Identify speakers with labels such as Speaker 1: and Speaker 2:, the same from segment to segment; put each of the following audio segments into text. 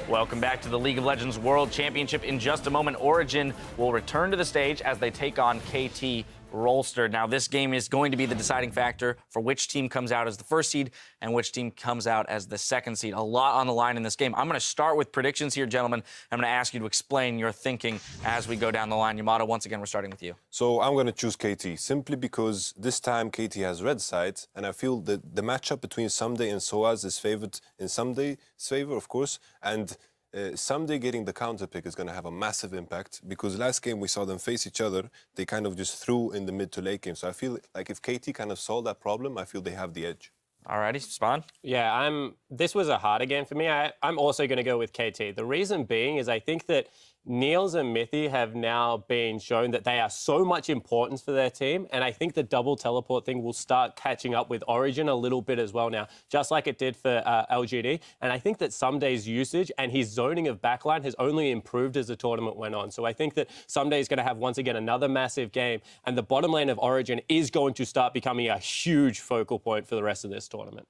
Speaker 1: Welcome back to the League of Legends World Championship. In just a moment, Origen will return to the stage as they take on KT Rolster. Now, this game is going to be the deciding factor for which team comes out as the first seed and which team comes out as the second seed. A lot on the line in this game. I'm going to start with predictions here, gentlemen. I'm going to ask you to explain your thinking as we go down the line. Yamato, once again, we're starting with you.
Speaker 2: So I'm going to choose KT simply because this time KT has red sides, and I feel that the matchup between Someday and Soaz is favored in Someday's favor, of course, and Someday getting the counter pick is going to have a massive impact because last game we saw them face each other. They kind of just threw in the mid to late game. So I feel like if KT kind of solved that problem, I feel they have the edge.
Speaker 1: Alrighty, Spawn?
Speaker 3: Yeah, this was a harder game for me. I'm also going to go with KT. The reason being is I think that Niels and Mithy have now been shown that they are so much importance for their team, and I think the double teleport thing will start catching up with Origen a little bit as well now, just like it did for LGD. And I think that Someday's usage and his zoning of backline has only improved as the tournament went on. So I think that Someday is going to have, once again, another massive game, and the bottom lane of Origen is going to start becoming a huge focal point for the rest of this tournament.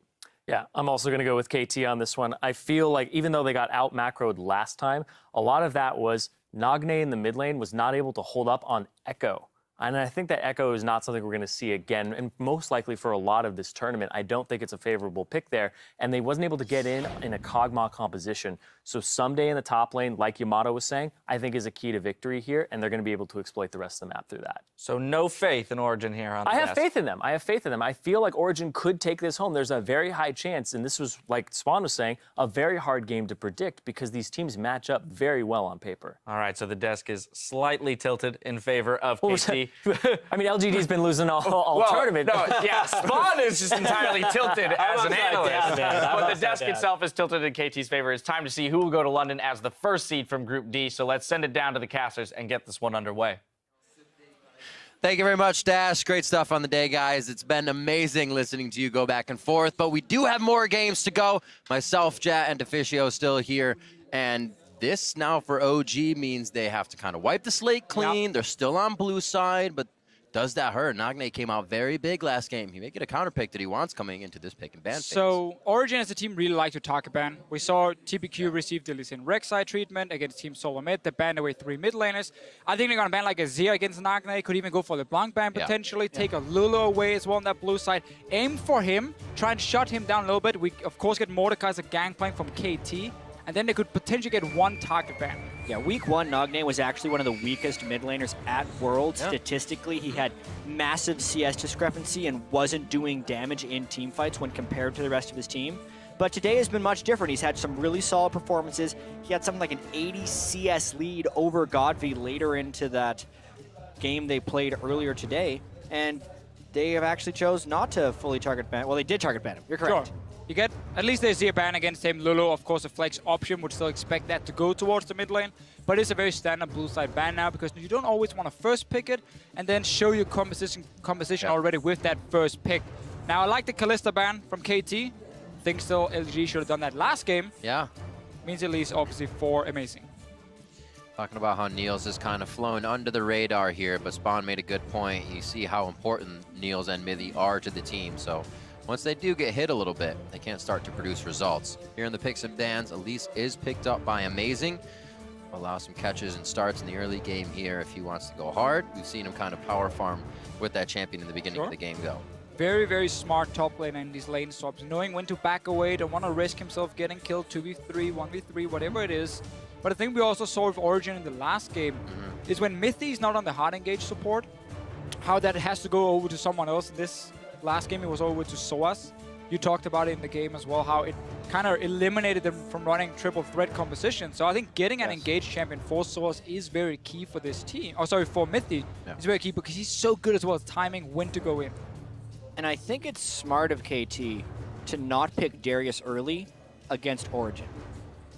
Speaker 4: Yeah, I'm also going to go with KT on this one. I feel like even though they got out-macroed last time, a lot of that was Nagne in the mid lane was not able to hold up on Echo. And I think that Echo is not something we're going to see again, and most likely for a lot of this tournament. I don't think it's a favorable pick there, and they wasn't able to get in a Kog'Maw composition. So Someday in the top lane, like Yamato was saying, I think is a key to victory here, and they're going to be able to exploit the rest of the map through that.
Speaker 1: So no faith in Origen here on the
Speaker 4: I have faith in them. I have faith in them. I feel like Origen could take this home. There's a very high chance, and this was, like Spawn was saying, a very hard game to predict because these teams match up very well on paper.
Speaker 1: All right, so the desk is slightly tilted in favor of KT.
Speaker 4: I mean, LGD's been losing all tournament.
Speaker 1: No, yeah, Spawn is just entirely tilted as an analyst. But the desk itself is tilted in KT's favor. It's time to see who will go to London as the first seed from Group D. So let's send it down to the casters and get this one underway.
Speaker 5: Thank you very much, Dash. Great stuff on the day, guys. It's been amazing listening to you go back and forth, but we do have more games to go. Myself, Jat, and Deficio still here, and this now for OG means they have to kind of wipe the slate clean. Yep. They're still on blue side, but does that hurt? Nagne came out very big last game. He may get a counter pick that he wants coming into this pick and ban phase.
Speaker 6: So Origen as a team really like to target ban. We saw TPQ receive the Lee Sin Rek'Sai treatment against Team Solo Mid. They banned away 3 mid laners. I think they're going to ban like a Zia against Nagne. Could even go for the Blanc ban potentially. Take a Lulu away as well on that blue side. Aim for him. Try and shut him down a little bit. We, of course, get Mordekai as a gangplank from KT. And then they could potentially get 1 target ban.
Speaker 7: Yeah, week 1, Nagne was actually one of the weakest mid laners at Worlds. Yeah. Statistically, he had massive CS discrepancy and wasn't doing damage in teamfights when compared to the rest of his team. But today has been much different. He's had some really solid performances. He had something like an 80 CS lead over Godfrey later into that game they played earlier today. And they have actually chose not to fully target ban. Well, they did target ban him. You're correct.
Speaker 6: Sure. You get at least there's a ban against him. Lulu, of course, a flex option. Would still expect that to go towards the mid lane. But it's a very standard blue side ban now because you don't always want to first pick it and then show your composition already with that first pick. Now, I like the Kalista ban from KT. Think still LG should have done that last game.
Speaker 5: Yeah.
Speaker 6: Means at least obviously 4 amazing.
Speaker 5: Talking about how Niels has kind of flown under the radar here, but Spawn made a good point. You see how important Niels and Mithy are to the team. So once they do get hit a little bit, they can't start to produce results. Here in the picks and bans, Elise is picked up by Amazing. Allow some catches and starts in the early game here if he wants to go hard. We've seen him kind of power farm with that champion in the beginning of the game go.
Speaker 6: Very, very smart top lane in these lane swaps, knowing when to back away, don't want to risk himself getting killed 2v3, 1v3, whatever it is. But I think we also saw with Origen in the last game is when Mithy is not on the hard engage support, how that has to go over to someone else. This last game it was over to Soaz. You talked about it in the game as well, how it kind of eliminated them from running triple threat composition. So I think getting an engaged champion for Soaz is very key for this team. Oh, sorry, for Mithy. It's very key because he's so good as well as timing when to go in.
Speaker 7: And I think it's smart of KT to not pick Darius early against Origen.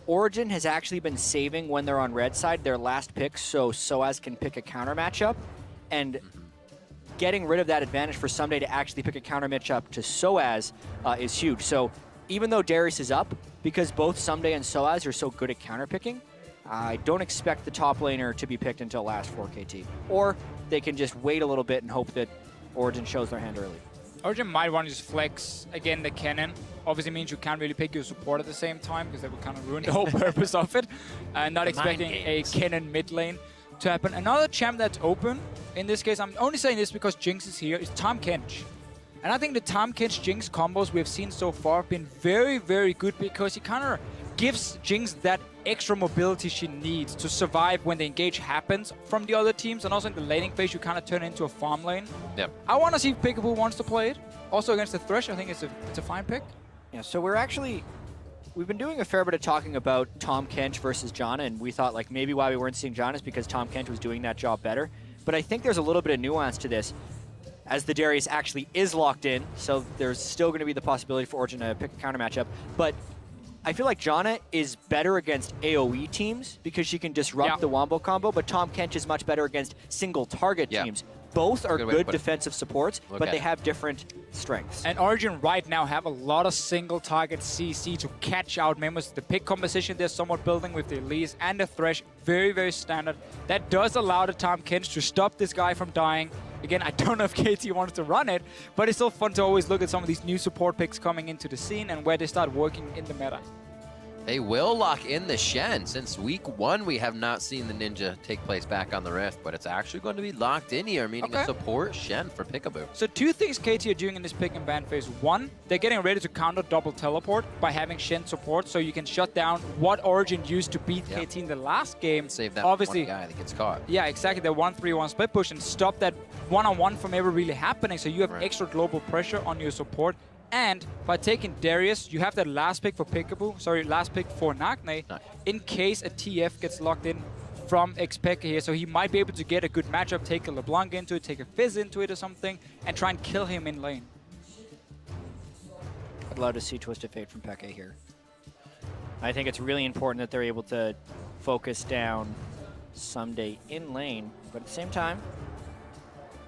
Speaker 7: Origen has actually been saving when they're on red side their last pick so Soaz can pick a counter matchup, and getting rid of that advantage for Someday to actually pick a counter matchup to Soaz is huge. So even though Darius is up, because both Someday and Soaz are so good at counter picking, I don't expect the top laner to be picked until last for KT. Or they can just wait a little bit and hope that Origen shows their hand early.
Speaker 6: Origen might want to just flex again the cannon. Obviously means you can't really pick your support at the same time because that would kind of ruin the whole purpose of it. Not expecting a cannon mid lane to happen. Another champ that's open, in this case, I'm only saying this because Jinx is here, is Tahm Kench. And I think the Tahm Kench Jinx combos we've seen so far have been very, very good because he kind of gives Jinx that extra mobility she needs to survive when the engage happens from the other teams. And also in the laning phase, you kind of turn into a farm lane.
Speaker 5: Yep.
Speaker 6: I want to see if Peekaboo wants to play it. Also against the Thresh, I think it's a fine pick.
Speaker 7: Yeah, so we've been doing a fair bit of talking about Tahm Kench versus Janna, and we thought like maybe why we weren't seeing Janna is because Tahm Kench was doing that job better. But I think there's a little bit of nuance to this, as the Darius actually is locked in, so there's still going to be the possibility for Origen to pick a counter matchup. But I feel like Janna is better against AoE teams because she can disrupt the Wombo combo, but Tahm Kench is much better against single target teams. Both are good defensive supports, but they have different strengths.
Speaker 6: And Origen right now have a lot of single target CC to catch out members. The pick composition they're somewhat building with the Elise and the Thresh, very, very standard. That does allow the Tahm Kench to stop this guy from dying. Again, I don't know if KT wants to run it, but it's still fun to always look at some of these new support picks coming into the scene and where they start working in the meta.
Speaker 5: They will lock in the Shen. Since week 1, we have not seen the Ninja take place back on the Rift, but it's actually going to be locked in here, meaning a support Shen for Peekaboo.
Speaker 6: So 2 things KT are doing in this pick and ban phase. 1, they're getting ready to counter double teleport by having Shen support, so you can shut down what Origen used to beat KT in the last game.
Speaker 5: Save that
Speaker 6: obviously
Speaker 5: one guy that gets caught.
Speaker 6: Yeah, exactly. The 1-3-1 split push and stop that one-on-one from ever really happening, so you have extra global pressure on your support. And by taking Darius, you have that last pick for Peekaboo, last pick for Nagne, in case a TF gets locked in from Xpeke here. So he might be able to get a good matchup, take a LeBlanc into it, take a Fizz into it or something, and try and kill him in lane.
Speaker 7: I'd love to see Twisted Fate from Peke here. I think it's really important that they're able to focus down Someday in lane, but at the same time,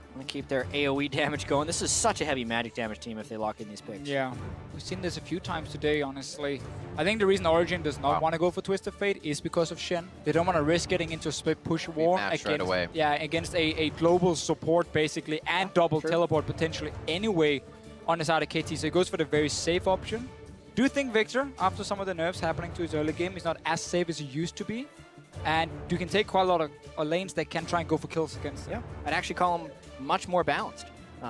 Speaker 7: I'm gonna keep their AoE damage going. This is such a heavy magic damage team if they lock in these picks.
Speaker 6: Yeah, we've seen this a few times today, honestly. I think the reason Origen does not want to go for Twisted Fate is because of Shen. They don't want to risk getting into a split push war against a global support, basically, and double teleport potentially anyway on the side of KT. So he goes for the very safe option. Do you think Victor, after some of the nerfs happening to his early game, is not as safe as he used to be? And you can take quite a lot of lanes that can try and go for kills against him.
Speaker 7: Yeah, I'd actually call him much more balanced.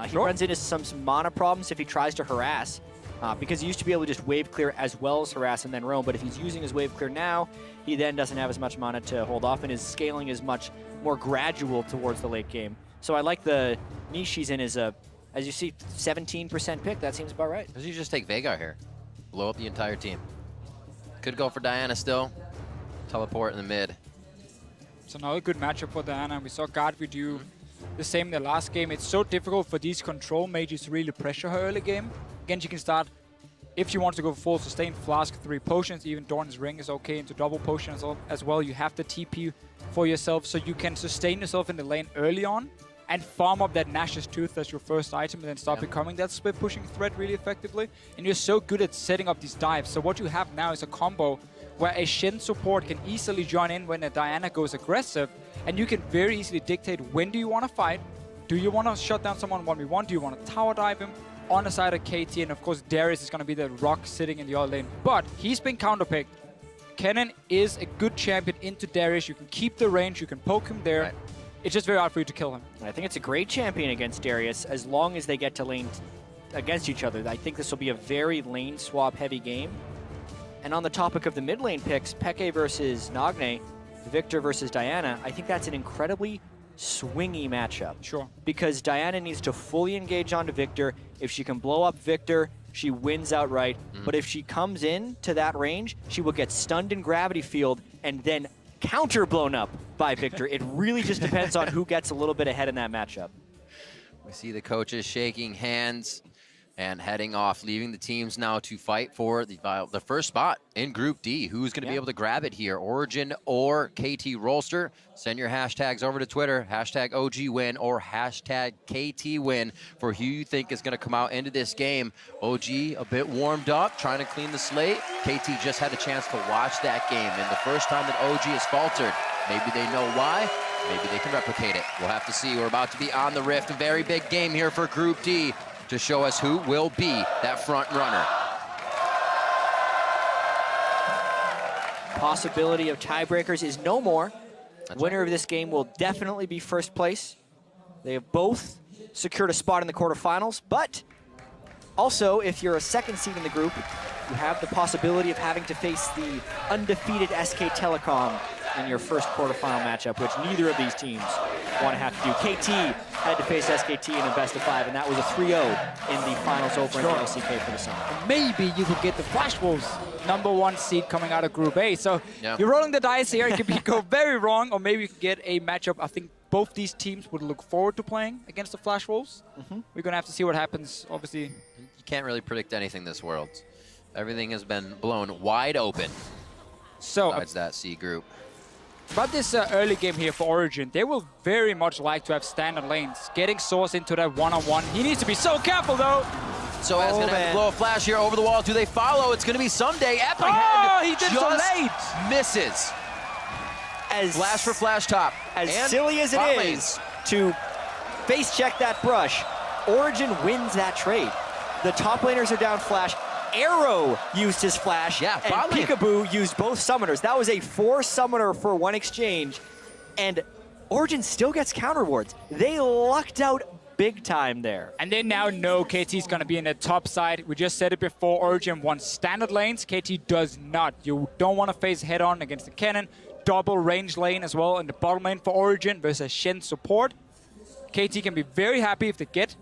Speaker 7: He runs into some mana problems if he tries to harass, because he used to be able to just wave clear as well as harass and then roam, but if he's using his wave clear now, he then doesn't have as much mana to hold off, and his scaling is much more gradual towards the late game. So I like the niche he's in as you see, 17% pick. That seems about right.
Speaker 5: Because you just take Veigar here. Blow up the entire team. Could go for Diana still. Teleport in the mid.
Speaker 6: It's another good matchup for Diana. We saw Godfrey do the same in the last game. It's so difficult for these control mages to really pressure her early game. Again, she can start, if she wants to go full sustain, flask 3 potions. Even Dorn's Ring is okay into double potions as well. You have the TP for yourself, so you can sustain yourself in the lane early on and farm up that Nash's Tooth as your first item and then start becoming that split pushing threat really effectively. And you're so good at setting up these dives. So what you have now is a combo where a Shen support can easily join in when a Diana goes aggressive, and you can very easily dictate when do you want to fight. Do you want to shut down someone 1v1? Do you want to tower dive him on the side of KT? And of course, Darius is going to be the rock sitting in the other lane. But he's been counterpicked. Kennen is a good champion into Darius. You can keep the range. You can poke him there. It's just very hard for you to kill him.
Speaker 7: I think it's a great champion against Darius as long as they get to lane against each other. I think this will be a very lane swap heavy game. And on the topic of the mid lane picks, Peke versus Nagne, Victor versus Diana, I think that's an incredibly swingy matchup.
Speaker 6: Sure.
Speaker 7: Because Diana needs to fully engage onto Victor. If she can blow up Victor, she wins outright. But if she comes in to that range, she will get stunned in gravity field and then counter blown up by Victor. It really just depends on who gets a little bit ahead in that matchup.
Speaker 5: We see the coaches shaking hands and heading off, leaving the teams now to fight for the first spot in Group D. Who's going to be able to grab it here? Origen or KT Rolster? Send your hashtags over to Twitter, hashtag OGWin or hashtag KTWin for who you think is going to come out into this game. OG a bit warmed up, trying to clean the slate. KT just had a chance to watch that game, and the first time that OG has faltered, maybe they know why, maybe they can replicate it. We'll have to see. We're about to be on the Rift, a very big game here for Group D. to show us who will be that front runner.
Speaker 7: Possibility of tiebreakers is no more. Winner of this game will definitely be first place. They have both secured a spot in the quarterfinals, but also, if you're a second seed in the group, you have the possibility of having to face the undefeated SK Telecom in your first quarterfinal matchup, which neither of these teams want to have to do. KT had to face SKT in a best-of-5, and that was a 3-0 in the finals over in the LCK for the summer.
Speaker 6: Maybe you could get the Flash Wolves #1 seed coming out of Group A. So you're rolling the dice here. It could go very wrong, or maybe you could get a matchup I think both these teams would look forward to playing against the Flash Wolves. We're going to have to see what happens, obviously.
Speaker 5: You can't really predict anything this world. Everything has been blown wide open.
Speaker 6: So
Speaker 5: besides that C group.
Speaker 6: about this early game here for Origen, they will very much like to have standard lanes. Getting Source into that one-on-one. He needs to be so careful, though.
Speaker 5: So as going to blow a flash here over the wall. Do they follow? It's going to be someday. Apprehend
Speaker 6: he did so late.
Speaker 5: Misses.
Speaker 7: As
Speaker 5: Flash for flash top.
Speaker 7: As
Speaker 5: and
Speaker 7: silly as it
Speaker 5: bot
Speaker 7: is
Speaker 5: lanes.
Speaker 7: to face check that brush, Origen wins that trade. The top laners are down flash. Arrow used his flash,
Speaker 5: Yeah,
Speaker 7: and
Speaker 5: bot lane.
Speaker 7: Peekaboo used both summoners. That was a 4 summoner for 1 exchange, and Origen still gets counter wards. They lucked out big time there.
Speaker 6: And they now know KT's going to be in the top side. We just said it before, Origen wants standard lanes. KT does not. You don't want to face head-on against the cannon. Double range lane as well in the bottom lane for Origen versus Shen support. KT can be very happy if they get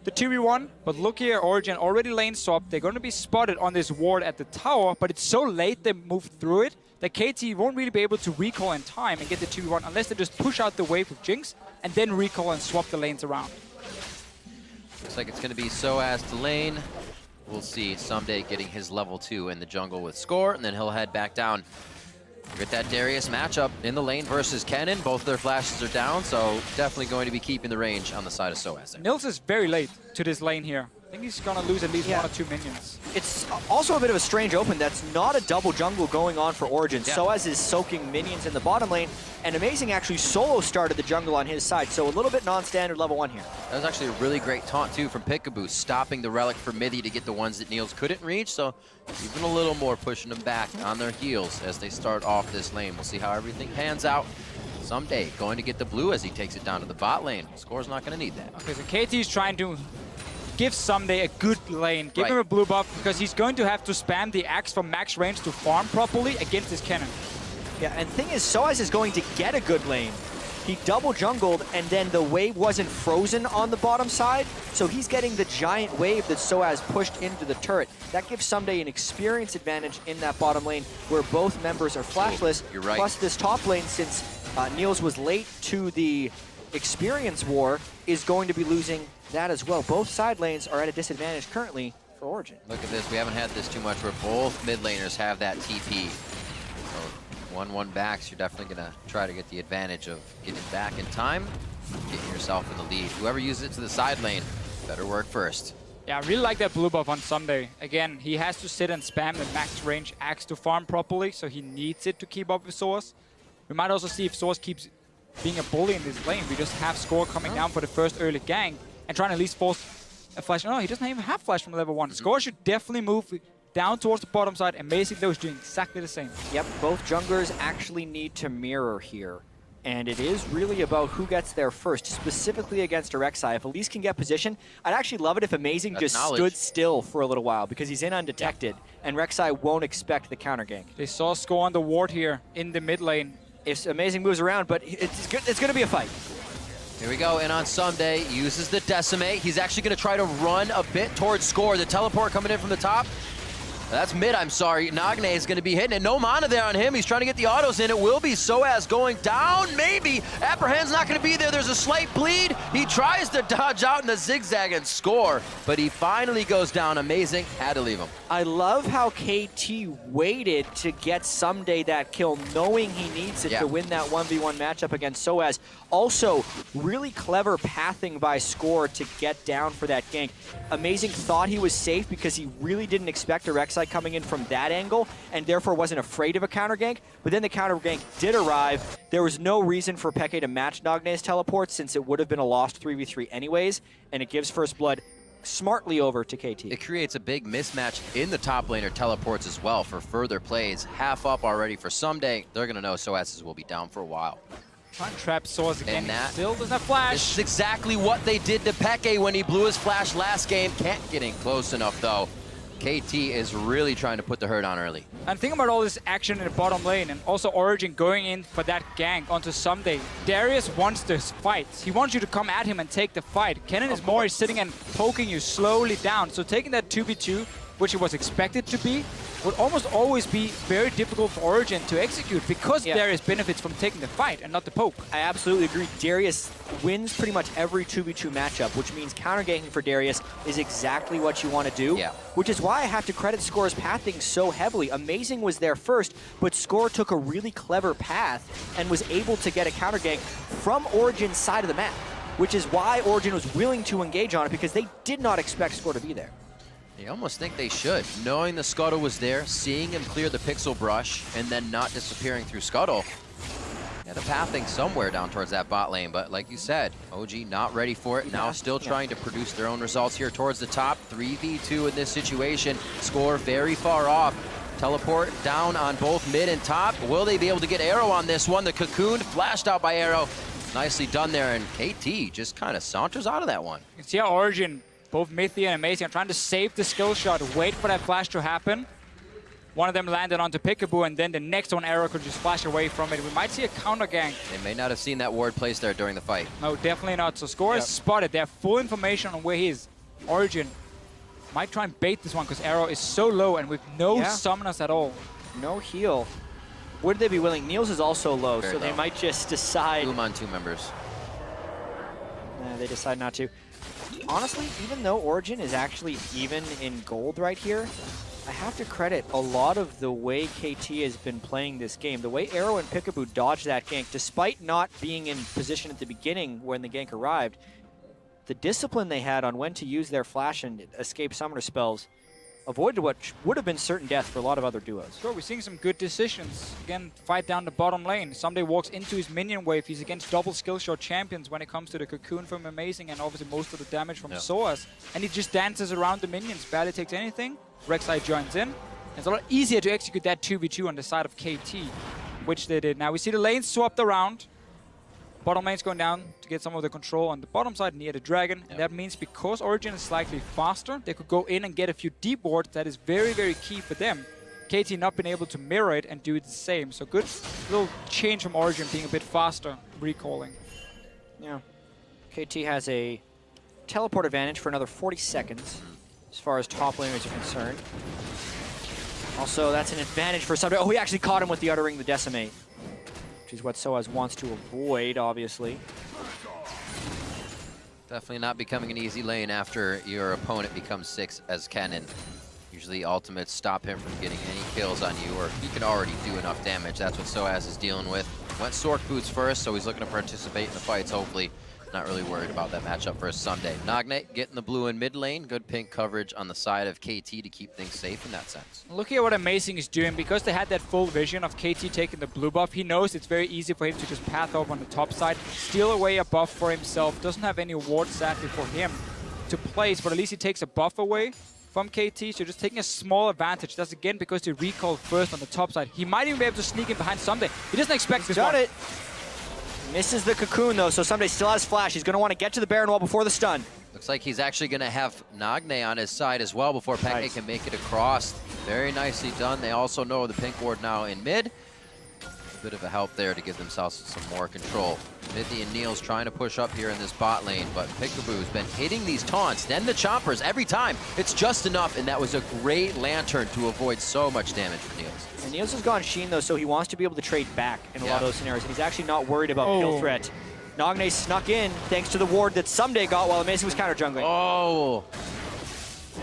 Speaker 6: the 2v1, but look here, Origen already lane swapped. They're going to be spotted on this ward at the tower, but it's so late they moved through it that KT won't really be able to recall in time and get the 2v1 unless they just push out the wave with Jinx and then recall and swap the lanes around.
Speaker 5: Looks like it's going to be Soaz to lane. We'll see someday getting his level 2 in the jungle with Score, and then he'll head back down. Get that Darius matchup in the lane versus Kennen. Both their flashes are down, so definitely going to be keeping the range on the side of Soaz.
Speaker 6: Nils is very late to this lane here. I think he's going to lose at least 1 or 2 minions.
Speaker 7: It's also a bit of a strange open. That's not a double jungle going on for Origen.
Speaker 5: Yeah.
Speaker 7: Soaz is soaking minions in the bottom lane, and Amazing actually solo started the jungle on his side, so a little bit non-standard level 1 here.
Speaker 5: That was actually a really great taunt, too, from Peekaboo, stopping the Relic for Mithy to get the ones that Niels couldn't reach, so even a little more pushing them back on their heels as they start off this lane. We'll see how everything pans out. Someday going to get the blue as he takes it down to the bot lane. Score's not going to need that.
Speaker 6: Okay, so KT is trying to give Someday a good lane. Give
Speaker 5: Right.
Speaker 6: him a blue buff because he's going to have to spam the axe from max range to farm properly against his cannon.
Speaker 7: Yeah, and the thing is, Soaz is going to get a good lane. He double jungled, and then the wave wasn't frozen on the bottom side, so he's getting the giant wave that Soaz pushed into the turret. That gives Someday an experience advantage in that bottom lane where both members are flashless.
Speaker 5: You're right.
Speaker 7: Plus this top lane, since Niels was late to the experience war, is going to be losing that as well. Both side lanes are at a disadvantage currently for Origen.
Speaker 5: Look at this. We haven't had this too much where both mid laners have that TP. So 1-1 backs, you're definitely going to try to get the advantage of getting back in time, getting yourself in the lead. Whoever uses it to the side lane, better work first.
Speaker 6: Yeah, I really like that blue buff on Someday. Again, he has to sit and spam the max range axe to farm properly, so he needs it to keep up with Source. We might also see if Source keeps being a bully in this lane. We just have Score coming down for the first early gank and trying to at least force a flash. No, he doesn't even have flash from level 1. Score should definitely move down towards the bottom side. Amazing though is doing exactly the same.
Speaker 7: Yep, both junglers actually need to mirror here. And it is really about who gets there first, specifically against a Rek'Sai. If Elise can get position, I'd actually love it if Amazing
Speaker 5: That's
Speaker 7: just
Speaker 5: knowledge.
Speaker 7: stood still for a little while because he's in undetected, and Rek'Sai won't expect the counter gank.
Speaker 6: They saw Score on the ward here in the mid lane.
Speaker 7: If Amazing moves around, but it's going to be a fight.
Speaker 5: Here we go, and on Someday, uses the Decimate. He's actually going to try to run a bit towards Score. The teleport coming in from the top. That's mid, I'm sorry. Nagne is going to be hitting it. No mana there on him. He's trying to get the autos in. It will be Soaz going down, maybe. Apprehend's not going to be there. There's a slight bleed. He tries to dodge out in the zigzag and Score, but he finally goes down. Amazing. Had to leave him.
Speaker 7: I love how KT waited to get Someday that kill, knowing he needs it to win that 1v1 matchup against Soaz. Also, really clever pathing by Score to get down for that gank. Amazing thought he was safe because he really didn't expect a Rek'Sai coming in from that angle and therefore wasn't afraid of a counter gank. But then the counter gank did arrive. There was no reason for Peke to match Nagne's teleport since it would have been a lost 3v3 anyways, and it gives First Blood smartly over to KT.
Speaker 5: It creates a big mismatch in the top laner teleports as well for further plays. Half up already for Someday. They're going to know Soasis will be down for a while.
Speaker 6: Trying to trap Soaz again.
Speaker 5: And that-
Speaker 6: Still doesn't have flash.
Speaker 5: This is exactly what they did to Peke when he blew his flash last game. Can't get in close enough, though. KT is really trying to put the hurt on early.
Speaker 6: And think about all this action in the bottom lane, and also Origen going in for that gank onto Someday. Darius wants this fight. He wants you to come at him and take the fight. Kennen is more sitting and poking you slowly down. So taking that 2v2, which it was expected to be, would almost always be very difficult for Origen to execute because Darius benefits from taking the fight and not the poke.
Speaker 7: I absolutely agree. Darius wins pretty much every 2v2 matchup, which means counter-ganking for Darius is exactly what you want to do.
Speaker 5: Yeah.
Speaker 7: Which is why I have to credit Score's pathing so heavily. Amazing was there first, but Score took a really clever path and was able to get a counter-gank from Origen's side of the map, which is why Origen was willing to engage on it because they did not expect Score to be there.
Speaker 5: You almost think they should. Knowing the Scuttle was there, seeing him clear the pixel brush, and then not disappearing through Scuttle. Yeah, the pathing somewhere down towards that bot lane, but like you said, OG not ready for it. Now still trying to produce their own results here towards the top. 3v2 in this situation. Score very far off. Teleport down on both mid and top. Will they be able to get Arrow on this one? The Cocoon flashed out by Arrow. Nicely done there, and KT just kind of saunters out of that one.
Speaker 6: You can see how Origen, both Mythi and Amazing, are trying to save the skill shot, wait for that flash to happen. One of them landed onto Peekaboo, and then the next one, Arrow, could just flash away from it. We might see a counter gank.
Speaker 5: They may not have seen that ward placed there during the fight.
Speaker 6: No, definitely not. So Score is spotted. They have full information on where he is. Origen might try and bait this one because Arrow is so low and with no summoners at all.
Speaker 7: No heal. Would they be willing? Niels is also low,
Speaker 5: Very
Speaker 7: so they
Speaker 5: low.
Speaker 7: might just decide.
Speaker 5: Boom on 2 members.
Speaker 7: Nah, they decide not to. Honestly, even though Origen is actually even in gold right here, I have to credit a lot of the way KT has been playing this game. The way Arrow and Peekaboo dodged that gank, despite not being in position at the beginning when the gank arrived, the discipline they had on when to use their flash and escape summoner spells avoided what would have been certain death for a lot of other duos.
Speaker 6: Sure, we're seeing some good decisions. Again, fight down the bottom lane. Someday walks into his minion wave. He's against double skill shot champions when it comes to the Cocoon from Amazing and obviously most of the damage from Soaz. And he just dances around the minions, barely takes anything. Rek'Sai joins in. It's a lot easier to execute that 2v2 on the side of KT, which they did. Now we see the lanes swapped around. Bottom lane's going down to get some of the control on the bottom side near the dragon. And that means because Origen is slightly faster, they could go in and get a few deep wards. That is very, very key for them. KT not been able to mirror it and do the same. So good little change from Origen being a bit faster, recalling.
Speaker 7: Yeah. KT has a teleport advantage for another 40 seconds as far as top laners are concerned. Also, that's an advantage for somebody. Oh, he actually caught him with the Uttering the Decimate, which is what Soaz wants to avoid, obviously.
Speaker 5: Definitely not becoming an easy lane after your opponent becomes 6 as Kennen. Usually ultimates stop him from getting any kills on you, or he can already do enough damage. That's what Soaz is dealing with. Went Sork Boots first, so he's looking to participate in the fights, hopefully. Not really worried about that matchup for Sunday. Nagne getting the blue in mid lane. Good pink coverage on the side of KT to keep things safe in that sense.
Speaker 6: Looking at what Amazing is doing, because they had that full vision of KT taking the blue buff, he knows it's very easy for him to just path over on the top side, steal away a buff for himself. Doesn't have any ward sadly for him to place, but at least he takes a buff away from KT, so just taking a small advantage. That's again because they recall first on the top side. He might even be able to sneak in behind Someday. He doesn't expect this one.
Speaker 7: Got it. Misses the Cocoon, though, so Someday still has flash. He's going to want to get to the Baron Wall before the stun.
Speaker 5: Looks like he's actually going to have Nagne on his side as well before Peke can make it across. Very nicely done. They also know the pink ward now in mid. Bit of a help there to give themselves some more control. Mythi and Niels trying to push up here in this bot lane, but Peekaboo's been hitting these taunts, then the chompers every time. It's just enough, and that was a great lantern to avoid so much damage for Niels.
Speaker 7: And Niels has gone Sheen, though, so he wants to be able to trade back in a lot of those scenarios, and he's actually not worried about kill threat. Nagne snuck in thanks to the ward that Someday got while Amazing was counter jungling.
Speaker 5: Oh!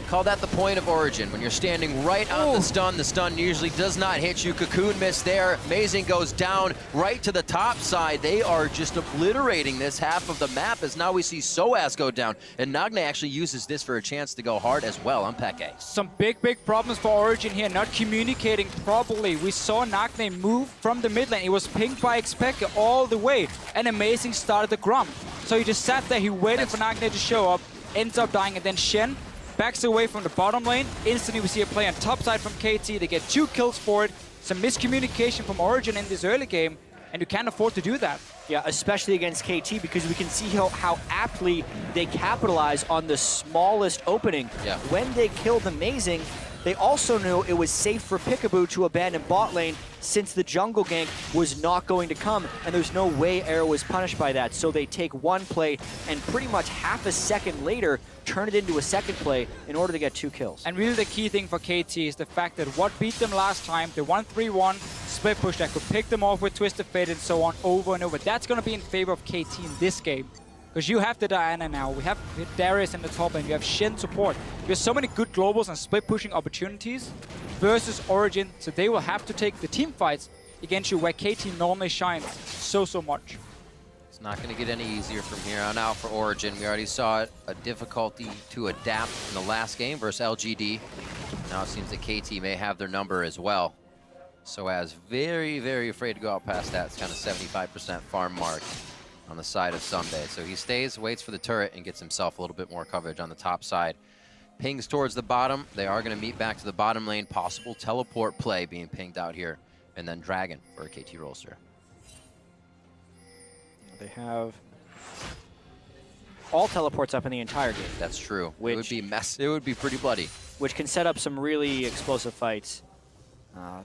Speaker 5: Call that the point of Origin. When you're standing right on the stun usually does not hit you. Cocoon missed there. Amazing goes down right to the top side. They are just obliterating this half of the map as now we see Soaz go down. And Nagne actually uses this for a chance to go hard as well on Peke.
Speaker 6: Some big, big problems for Origen here, not communicating properly. We saw Nagne move from the mid lane. It was pinged by Expector all the way, and Amazing started the Grum. So he just sat there, he waited for Nagne to show up, ends up dying, and then Shen backs away from the bottom lane. Instantly, we see a play on top side from KT. They get 2 kills for it. Some miscommunication from Origen in this early game, and you can't afford to do that.
Speaker 7: Yeah, especially against KT, because we can see how aptly they capitalize on the smallest opening.
Speaker 5: Yeah.
Speaker 7: When they killed Amazing, they also knew it was safe for Peekaboo to abandon bot lane since the jungle gank was not going to come, and there's no way Arrow was punished by that. So they take one play and pretty much half a second later turn it into a second play in order to get 2 kills.
Speaker 6: And really the key thing for KT is the fact that what beat them last time, the 1-3-1 split push that could pick them off with Twisted Fate and so on over and over. That's going to be in favor of KT in this game. Because you have the Diana now, we have Darius in the top lane, you have Shen support. There's so many good globals and split pushing opportunities versus Origen, so they will have to take the team fights against you where KT normally shines so much.
Speaker 5: It's not going to get any easier from here on out for Origen. We already saw it, a difficulty to adapt in the last game versus LGD. Now it seems that KT may have their number as well. So as very afraid to go out past that. It's kind of 75% farm mark on the side of Someday. So he stays, waits for the turret, and gets himself a little bit more coverage on the top side. Pings towards the bottom. They are going to meet back to the bottom lane. Possible teleport play being pinged out here. And then Dragon for a KT Rolster.
Speaker 7: They have all teleports up in the entire game.
Speaker 5: That's true.
Speaker 7: Which,
Speaker 5: it would be it would be pretty bloody.
Speaker 7: Which can set up some really explosive fights.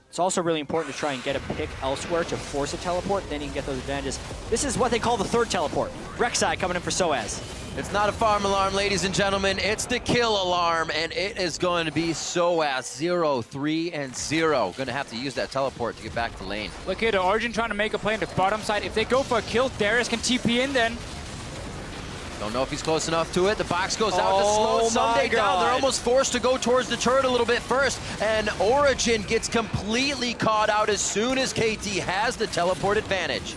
Speaker 7: It's also really important to try and get a pick elsewhere to force a teleport, then you can get those advantages. This is what they call the third teleport. Rek'Sai coming in for Soaz.
Speaker 5: It's not a farm alarm, ladies and gentlemen. It's the kill alarm, and it is going to be Soaz 0, 3, and 0. Going to have to use that teleport to get back to lane.
Speaker 6: Look here, the Origen trying to make a play on the bottom side. If they go for a kill, Darius can TP in then.
Speaker 5: Don't know if he's close enough to it. The box goes out to slow Someday down. They're almost forced to go towards the turret a little bit first, and Origen gets completely caught out as soon as KT has the teleport advantage.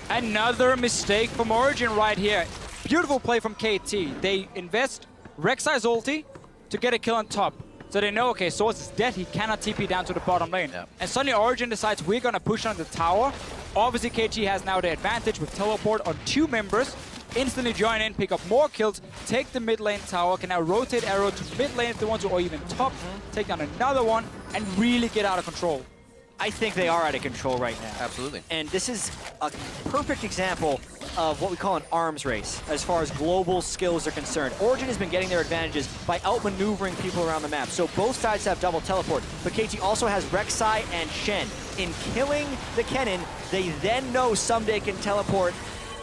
Speaker 6: Another mistake from Origen right here. Beautiful play from KT. They invest Rek'Sai's ulti to get a kill on top. So they know, okay, Source is dead, he cannot TP down to the bottom lane.
Speaker 5: Yep.
Speaker 6: And suddenly Origen decides we're gonna push on the tower. Obviously KT has now the advantage with teleport on 2 members. Instantly join in, pick up more kills, take the mid lane tower, can now rotate Arrow to mid lane if they want to, or even top, take down another one, and really get out of control.
Speaker 7: I think they are out of control right now.
Speaker 5: Absolutely.
Speaker 7: And this is a perfect example of what we call an arms race as far as global skills are concerned. Origen has been getting their advantages by outmaneuvering people around the map. So both sides have double teleport, but KT also has Rek'Sai and Shen. In killing the Kennen, they then know Someday can teleport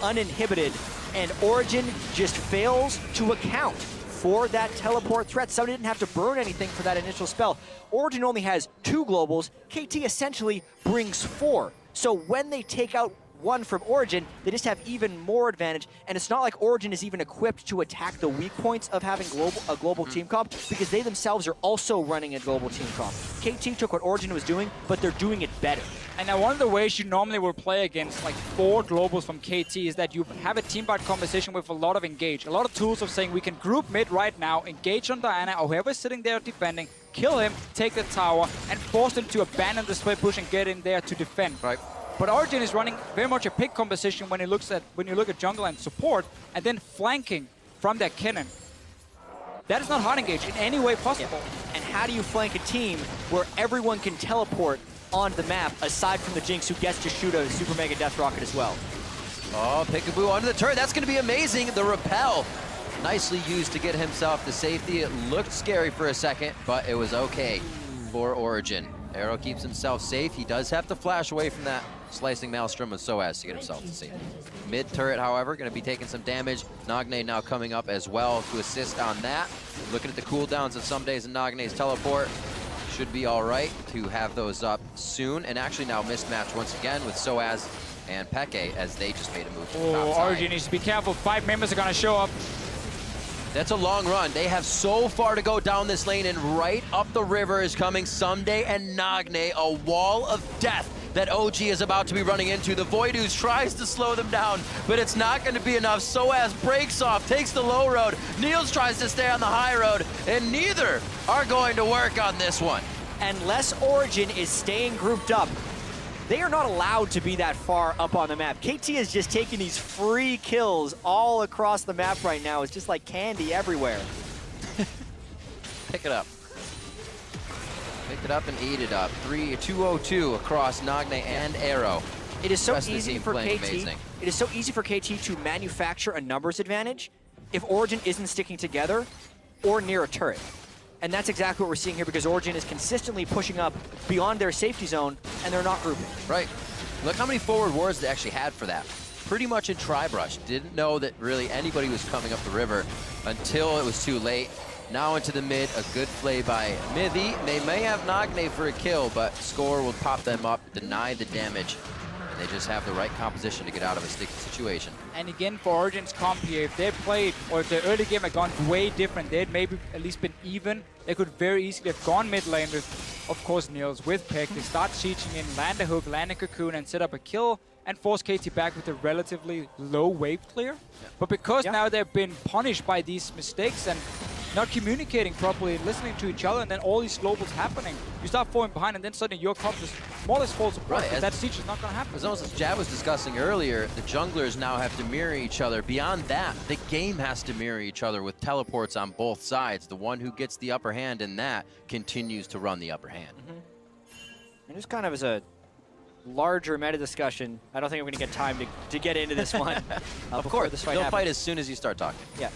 Speaker 7: uninhibited, and Origen just fails to account for that teleport threat. Someday didn't have to burn anything for that initial spell. Origen only has 2 globals. KT essentially brings 4. So when they take out one from Origen, they just have even more advantage. And it's not like Origen is even equipped to attack the weak points of having a global team comp, because they themselves are also running a global team comp. KT took what Origen was doing, but they're doing it better.
Speaker 6: And now one of the ways you normally will play against like 4 globals from KT is that you have a team fight conversation with a lot of engage. A lot of tools of saying we can group mid right now, engage on Diana, or whoever's sitting there defending, kill him, take the tower, and force them to abandon the split push and get in there to defend.
Speaker 5: Right.
Speaker 6: But Origen is running very much a pick composition when you look at jungle and support, and then flanking from that Kennen. That is not hard engage in any way possible.
Speaker 7: Yeah. And how do you flank a team where everyone can teleport on the map, aside from the Jinx, who gets to shoot a Super Mega Death Rocket as well?
Speaker 5: Oh, Peekaboo onto the turret. That's going to be amazing. The repel, nicely used to get himself to safety. It looked scary for a second, but it was okay for Origen. Arrow keeps himself safe. He does have to flash away from that slicing Maelstrom with Soaz to get himself to safety. Mid turret, however, going to be taking some damage. Nagne now coming up as well to assist on that. Looking at the cooldowns of Someday's and Nagne's teleport. Should be all right to have those up soon. And actually now mismatch once again with Soaz and Peke as they just made a move to the top side.
Speaker 6: Origen needs to be careful. 5 members are going to show up.
Speaker 5: That's a long run. They have so far to go down this lane, and right up the river is coming Someday and Nagne, a wall of death that OG is about to be running into. The Voidooz tries to slow them down, but it's not going to be enough. Soaz breaks off, takes the low road. Niels tries to stay on the high road, and neither are going to work on this one.
Speaker 7: Unless Origen is staying grouped up, they are not allowed to be that far up on the map. KT is just taking these free kills all across the map right now. It's just like candy everywhere.
Speaker 5: Pick it up. Pick it up and eat it up. 202 across Nagne and Arrow.
Speaker 7: It is so
Speaker 5: Rest of the
Speaker 7: easy
Speaker 5: team
Speaker 7: for
Speaker 5: playing
Speaker 7: KT.
Speaker 5: amazing.
Speaker 7: It is so easy for KT to manufacture a numbers advantage if Origen isn't sticking together or near a turret. And that's exactly what we're seeing here because Origen is consistently pushing up beyond their safety zone and they're not grouping.
Speaker 5: Right. Look how many forward wards they actually had for that. Pretty much in tri-brush. Didn't know that really anybody was coming up the river until it was too late. Now into the mid, a good play by Mithy. They may have Nagne for a kill, but Score will pop them up, deny the damage. And they just have the right composition to get out of a sticky situation.
Speaker 6: And again, for Origen's comp here, if they played, or if the early game had gone way different, they'd maybe at least been even. They could very easily have gone mid lane with, of course, Niels with pick. They start sieging in, land a hook, land a cocoon, and set up a kill, and force KT back with a relatively low wave clear. But because now they've been punished by these mistakes and not communicating properly and listening to each other, and then all these globals happening, you start falling behind, and then suddenly your comp just more or less falls apart.
Speaker 5: Right,
Speaker 6: That siege is not going to happen.
Speaker 5: As almost as Jab was discussing earlier, the junglers now have to mirror each other. Beyond that, the game has to mirror each other with teleports on both sides. The one who gets the upper hand in that continues to run the upper hand.
Speaker 7: And just kind of as a larger meta discussion, I don't think I'm going to get time to get into this one.
Speaker 5: Of course,
Speaker 7: this fight
Speaker 5: they'll
Speaker 7: happens.
Speaker 5: fight as soon as you start talking.
Speaker 7: Yeah,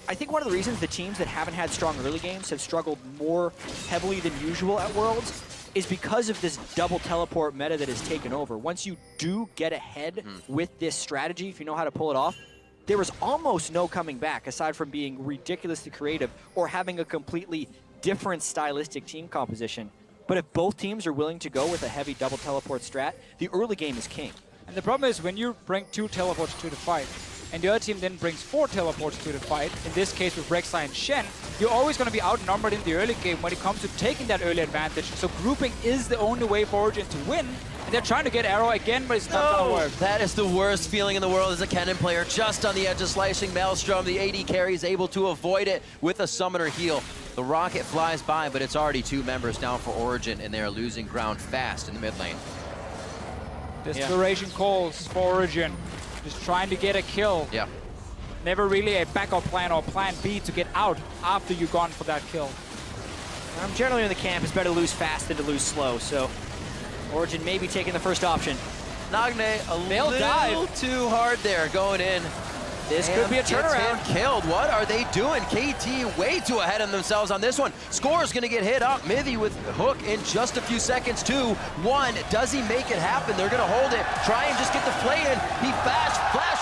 Speaker 7: I think one of the reasons the teams that haven't had strong early games have struggled more heavily than usual at Worlds is because of this double teleport meta that has taken over. Once you do get ahead with this strategy, if you know how to pull it off, there is almost no coming back aside from being ridiculously creative or having a completely different stylistic team composition. But if both teams are willing to go with a heavy double teleport strat, the early game is king.
Speaker 6: And the problem is when you bring 2 teleports to the fight, and the other team then brings 4 teleports to the fight, in this case with Rek'Sai and Shen, you're always going to be outnumbered in the early game when it comes to taking that early advantage. So grouping is the only way for Origen to win, and they're trying to get Arrow again, but it's not going to work.
Speaker 5: That is the worst feeling in the world as a Kennen player, just on the edge of slicing Maelstrom. The AD carry is able to avoid it with a summoner heal. The rocket flies by, but it's already 2 members down for Origen, and they are losing ground fast in the mid lane.
Speaker 6: Desperation calls for Origen. Just trying to get a kill.
Speaker 5: Yeah.
Speaker 6: Never really a backup plan or plan B to get out after you've gone for that kill.
Speaker 7: Generally in the camp, it's better to lose fast than to lose slow, so Origen may be taking the first option.
Speaker 5: Nagne a
Speaker 7: They'll
Speaker 5: little
Speaker 7: dive.
Speaker 5: too hard there, going in.
Speaker 7: This could be a
Speaker 5: Gets
Speaker 7: turnaround.
Speaker 5: him killed. What are they doing? KT way too ahead of themselves on this one. Score's gonna get hit up. Mithy with hook in just a few seconds. 2-1. Does he make it happen? They're gonna hold it. Try and just get the play in. He flash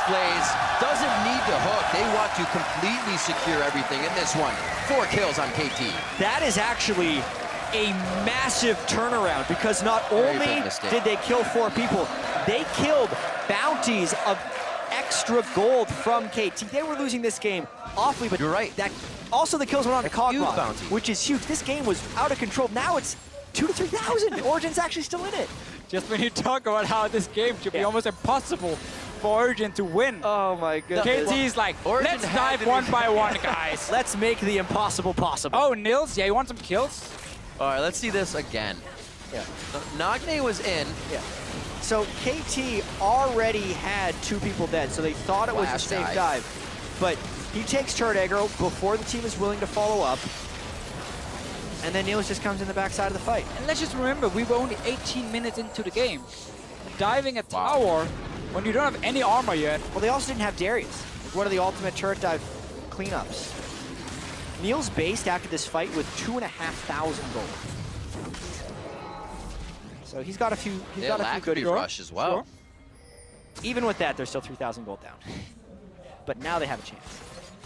Speaker 5: plays. Doesn't need the hook. They want to completely secure everything in this one. 4 kills on KT.
Speaker 7: That is actually a massive turnaround because not
Speaker 5: Very
Speaker 7: only
Speaker 5: big mistake.
Speaker 7: did they kill 4 people, they killed bounties of extra gold from KT. They were losing this game awfully, but
Speaker 5: You're right.
Speaker 7: That also the kills went on to
Speaker 5: That's huge
Speaker 7: Kog'Maw,
Speaker 5: bounty.
Speaker 7: which is huge. This game was out of control. Now it's 2,000 to 3,000. Origen's actually still in it.
Speaker 6: Just when you talk about how this game should be almost impossible for Origen to win.
Speaker 7: Oh my goodness.
Speaker 6: KT's like,
Speaker 5: Origin
Speaker 6: let's
Speaker 5: had
Speaker 6: dive
Speaker 5: to-
Speaker 6: one by one, guys.
Speaker 7: Let's make the impossible possible.
Speaker 6: Oh, Nils, yeah, you want some kills?
Speaker 5: All right, let's see this again.
Speaker 7: Yeah.
Speaker 5: Nagne was in.
Speaker 7: Yeah. So KT already had 2 people dead, so they thought it was a
Speaker 5: Last
Speaker 7: safe
Speaker 5: dive.
Speaker 7: dive. But he takes turret aggro before the team is willing to follow up. And then Niels just comes in the backside of the fight.
Speaker 6: And let's just remember, we were only 18 minutes into the game. Diving a tower when you don't have any armor yet.
Speaker 7: Well, they also didn't have Darius, like one of the ultimate turret dive cleanups. Niels based after this fight with 2,500 gold. So he's got a few. He's got a few good
Speaker 5: rush as well.
Speaker 6: Sure.
Speaker 7: Even with that, they're still 3,000 gold down. But now they have a chance.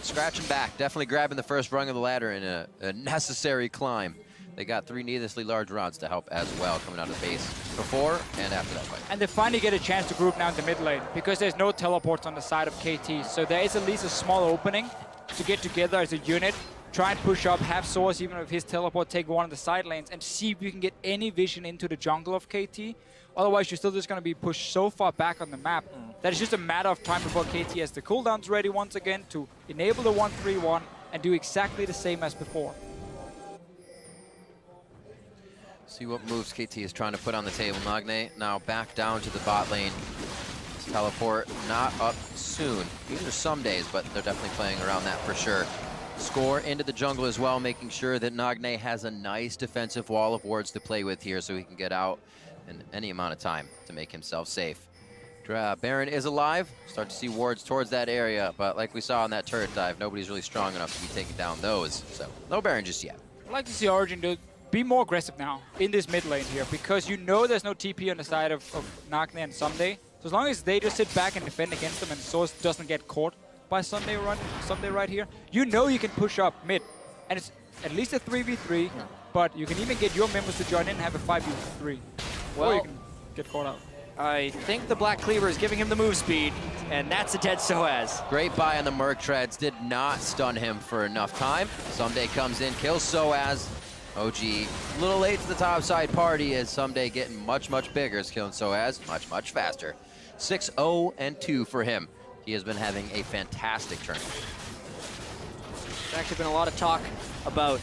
Speaker 5: Scratching back, definitely grabbing the first rung of the ladder in a necessary climb. They got 3 needlessly large rods to help as well coming out of the base before and after that fight.
Speaker 6: And they finally get a chance to group now in the mid lane because there's no teleports on the side of KT. So there is at least a small opening to get together as a unit, try and push up, have Source, even with his teleport, take one of the side lanes and see if you can get any vision into the jungle of KT. Otherwise, you're still just going to be pushed so far back on the map that it's just a matter of time before KT has the cooldowns ready once again to enable the 1-3-1 and do exactly the same as before.
Speaker 5: See what moves KT is trying to put on the table. Nagne now back down to the bot lane. His teleport not up soon. These are some days, but they're definitely playing around that for sure. Score into the jungle as well, making sure that Nagne has a nice defensive wall of wards to play with here so he can get out in any amount of time to make himself safe. Baron is alive. Start to see wards towards that area, but like we saw on that turret dive, nobody's really strong enough to be taking down those. So no Baron just yet.
Speaker 6: I'd like to see Origen be more aggressive now in this mid lane here, because you know there's no TP on the side of Nagne and Someday. So as long as they just sit back and defend against them and Source doesn't get caught by Someday right here, you know you can push up mid. And it's at least a 3v3, but you can even get your members to join in and have a 5v3.
Speaker 7: Well,
Speaker 6: or you can get caught out.
Speaker 7: I think the Black Cleaver is giving him the move speed, and that's a dead Soaz.
Speaker 5: Great buy on the Merc Treads. Did not stun him for enough time. Someday comes in, kills Soaz. OG a little late to the top side party as Someday getting much, much bigger. Is killing Soaz much, much faster. 6-0-2 for him. He has been having a fantastic tournament.
Speaker 7: There's actually been a lot of talk about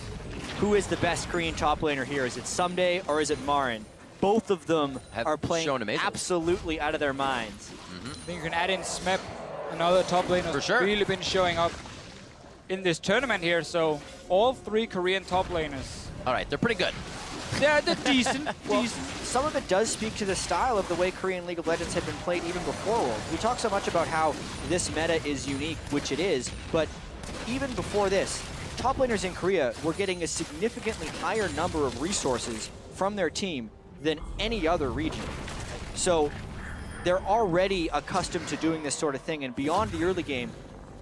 Speaker 7: who is the best Korean top laner here. Is it Someday or is it Marin? Both of them are playing absolutely out of their minds.
Speaker 6: I think you can add in Smep, another top laner who's really been showing up in this tournament here. So all 3 Korean top laners.
Speaker 5: All right, they're pretty good.
Speaker 6: They're decent.
Speaker 7: Some of it does speak to the style of the way Korean League of Legends had been played even before Worlds. We talk so much about how this meta is unique, which it is, but even before this, top laners in Korea were getting a significantly higher number of resources from their team than any other region. So they're already accustomed to doing this sort of thing, and beyond the early game,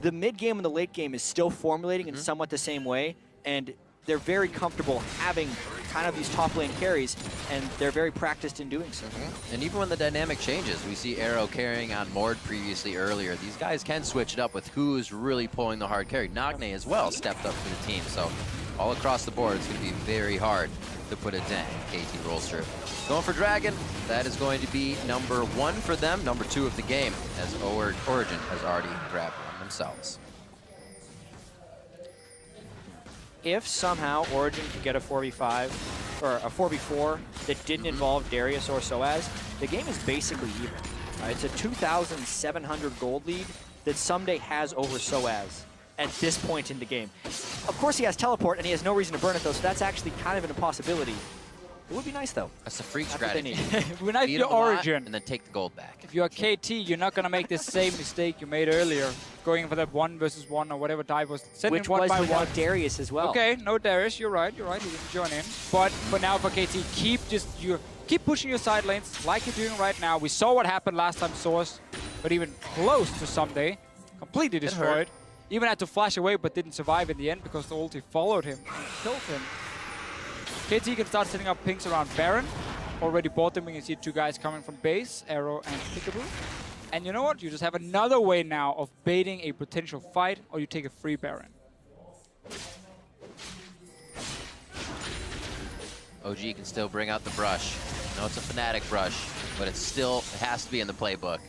Speaker 7: the mid game and the late game is still formulating in somewhat the same way, and they're very comfortable having kind of these top lane carries, and they're very practiced in doing so.
Speaker 5: And even when the dynamic changes, we see Arrow carrying on Mord previously earlier. These guys can switch it up with who's really pulling the hard carry. Nagne as well stepped up for the team, so all across the board it's going to be very hard to put a dent in KT Rolster. Going for Dragon, that is going to be number 1 for them, number 2 of the game, as Origen has already grabbed one themselves.
Speaker 7: If somehow Origen could get a 4v5 or a 4v4 that didn't involve Darius or Soaz, the game is basically even. It's a 2,700 gold lead that Someday has over Soaz at this point in the game. Of course he has teleport and he has no reason to burn it though, so that's actually kind of an impossibility. It would be nice though.
Speaker 5: That's a freak
Speaker 7: That's
Speaker 5: strategy.
Speaker 6: When I
Speaker 5: Beat
Speaker 6: feel
Speaker 5: him a lot
Speaker 6: Origen,
Speaker 5: and then take the gold back.
Speaker 6: if you're KT, you're not going to make the same mistake you made earlier, going for that 1 versus 1 or whatever dive was.
Speaker 7: Which was without Darius as well.
Speaker 6: Okay, no Darius, you're right, he didn't join in. But for now, for KT, keep pushing your side lanes like you're doing right now. We saw what happened last time Source, but even close to Someday, completely destroyed. Even had to flash away, but didn't survive in the end because the ulti followed him and killed him. KT can start setting up pings around Baron. Already bought them. We can see 2 guys coming from base, Arrow and Peekaboo. And you know what? You just have another way now of baiting a potential fight, or you take a free Baron.
Speaker 5: OG can still bring out the brush. I know it's a Fnatic brush, but it has to be in the playbook.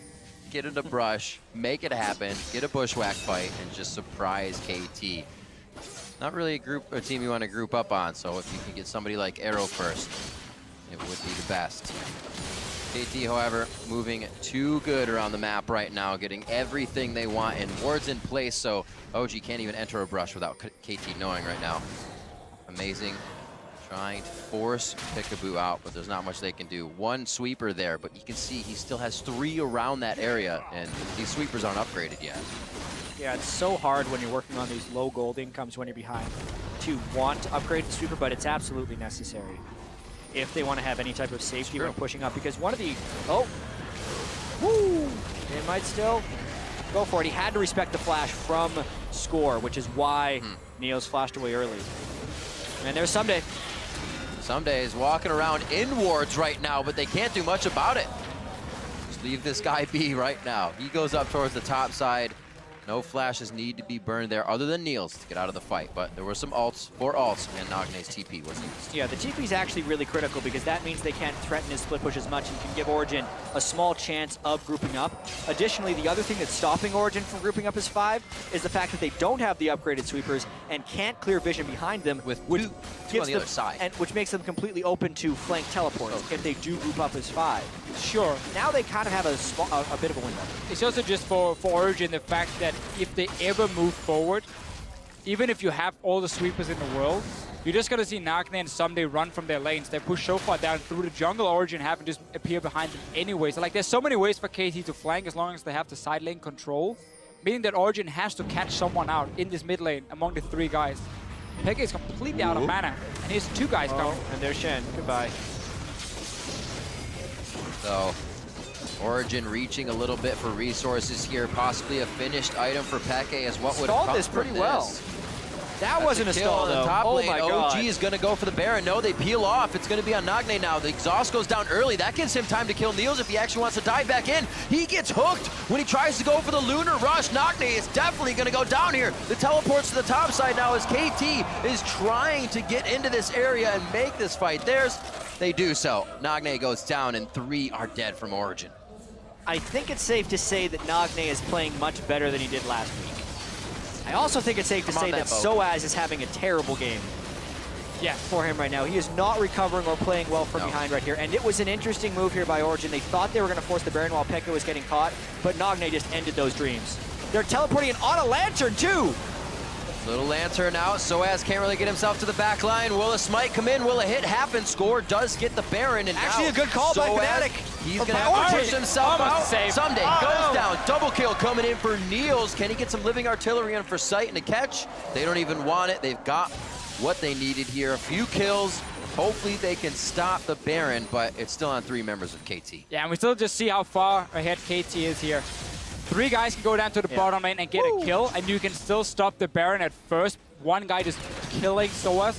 Speaker 5: Get in the brush, make it happen, get a bushwhack fight, and just surprise KT. Not really a team you want to group up on, so if you can get somebody like Arrow first, it would be the best. KT, however, moving too good around the map right now, getting everything they want, and wards in place, so OG can't even enter a brush without KT knowing right now. Amazing. Trying to force Peekaboo out, but there's not much they can do. 1 sweeper there, but you can see he still has 3 around that area, and these sweepers aren't upgraded yet.
Speaker 7: Yeah, it's so hard when you're working on these low gold incomes when you're behind to want to upgrade the sweeper, but it's absolutely necessary if they want to have any type of safety when pushing up, because one of the... Oh! Woo! It might still go for it. He had to respect the flash from Score, which is why Neos flashed away early. And there's Someday.
Speaker 5: Someday is walking around in wards right now, but they can't do much about it. Just leave this guy be right now. He goes up towards the top side. No flashes need to be burned there other than Niels to get out of the fight. But there were some ults, 4 ults, and Nagne's TP was used.
Speaker 7: Yeah, the TP is actually really critical because that means they can't threaten his split push as much and can give Origen a small chance of grouping up. Additionally, the other thing that's stopping Origen from grouping up as 5 is the fact that they don't have the upgraded sweepers and can't clear vision behind them,
Speaker 5: With
Speaker 7: which
Speaker 5: two
Speaker 7: gives
Speaker 5: on the
Speaker 7: them,
Speaker 5: other side.
Speaker 7: and which makes them completely open to flank teleports if they do group up as 5.
Speaker 6: Sure.
Speaker 7: Now they kind of have a bit of a window.
Speaker 6: It's also just for Origen the fact that if they ever move forward, even if you have all the sweepers in the world, you're just going to see Nagne and Someday run from their lanes. They push so far down through the jungle, Origen have and just appear behind them anyway. So like there's so many ways for KT to flank as long as they have the side lane control, meaning that Origen has to catch someone out in this mid lane among the 3 guys. Peke is completely out of mana, and he has 2 guys coming.
Speaker 7: And there's Shen. Goodbye.
Speaker 5: So Origen reaching a little bit for resources here. Possibly a finished item for Peke as what would
Speaker 7: Stalled
Speaker 5: come
Speaker 7: this pretty
Speaker 5: from
Speaker 7: well.
Speaker 5: this.
Speaker 7: That
Speaker 5: That's
Speaker 7: wasn't a
Speaker 5: kill
Speaker 7: stall,
Speaker 5: on the
Speaker 7: though.
Speaker 5: top
Speaker 7: Oh
Speaker 5: lane.
Speaker 7: my
Speaker 5: OG
Speaker 7: god.
Speaker 5: is going to go for the Baron. No, they peel off. It's going to be on Nagne now. The exhaust goes down early. That gives him time to kill Niels if he actually wants to dive back in. He gets hooked when he tries to go for the Lunar Rush. Nagne is definitely going to go down here. The teleports to the top side now as KT is trying to get into this area and make this fight theirs. They do so. Nagne goes down and 3 are dead from Origen.
Speaker 7: I think it's safe to say that Nagne is playing much better than he did last week. I also think it's safe to
Speaker 5: Come on,
Speaker 7: say that
Speaker 5: that boat.
Speaker 7: Soaz is having a terrible game
Speaker 6: Yeah.
Speaker 7: for him right now. He is not recovering or playing well from
Speaker 5: No.
Speaker 7: behind right here. And it was an interesting move here by Origen. They thought they were going to force the Baron while Pekka was getting caught, but Nagne just ended those dreams. They're teleporting in on a Lantern, too!
Speaker 5: Little Lantern out. Soaz can't really get himself to the back line. Will a smite come in? Will a hit happen? Score does get the Baron. And
Speaker 7: Actually
Speaker 5: now
Speaker 7: a good call by
Speaker 5: Soaz,
Speaker 7: Fnatic.
Speaker 5: He's
Speaker 7: Or
Speaker 5: going to
Speaker 7: by
Speaker 5: have to
Speaker 7: Origen.
Speaker 5: push himself
Speaker 6: Almost
Speaker 5: out.
Speaker 6: saved.
Speaker 5: Someday
Speaker 6: Oh,
Speaker 5: goes
Speaker 6: no.
Speaker 5: down. Double kill coming in for Niels. Can he get some living artillery in for sight and a catch? They don't even want it. They've got what they needed here. A few kills. Hopefully they can stop the Baron, but it's still on 3 members of KT.
Speaker 6: Yeah, and we still just see how far ahead KT is here. 3 guys can go down to the bottom lane and get a kill, and you can still stop the Baron at first. 1 guy just killing Soaz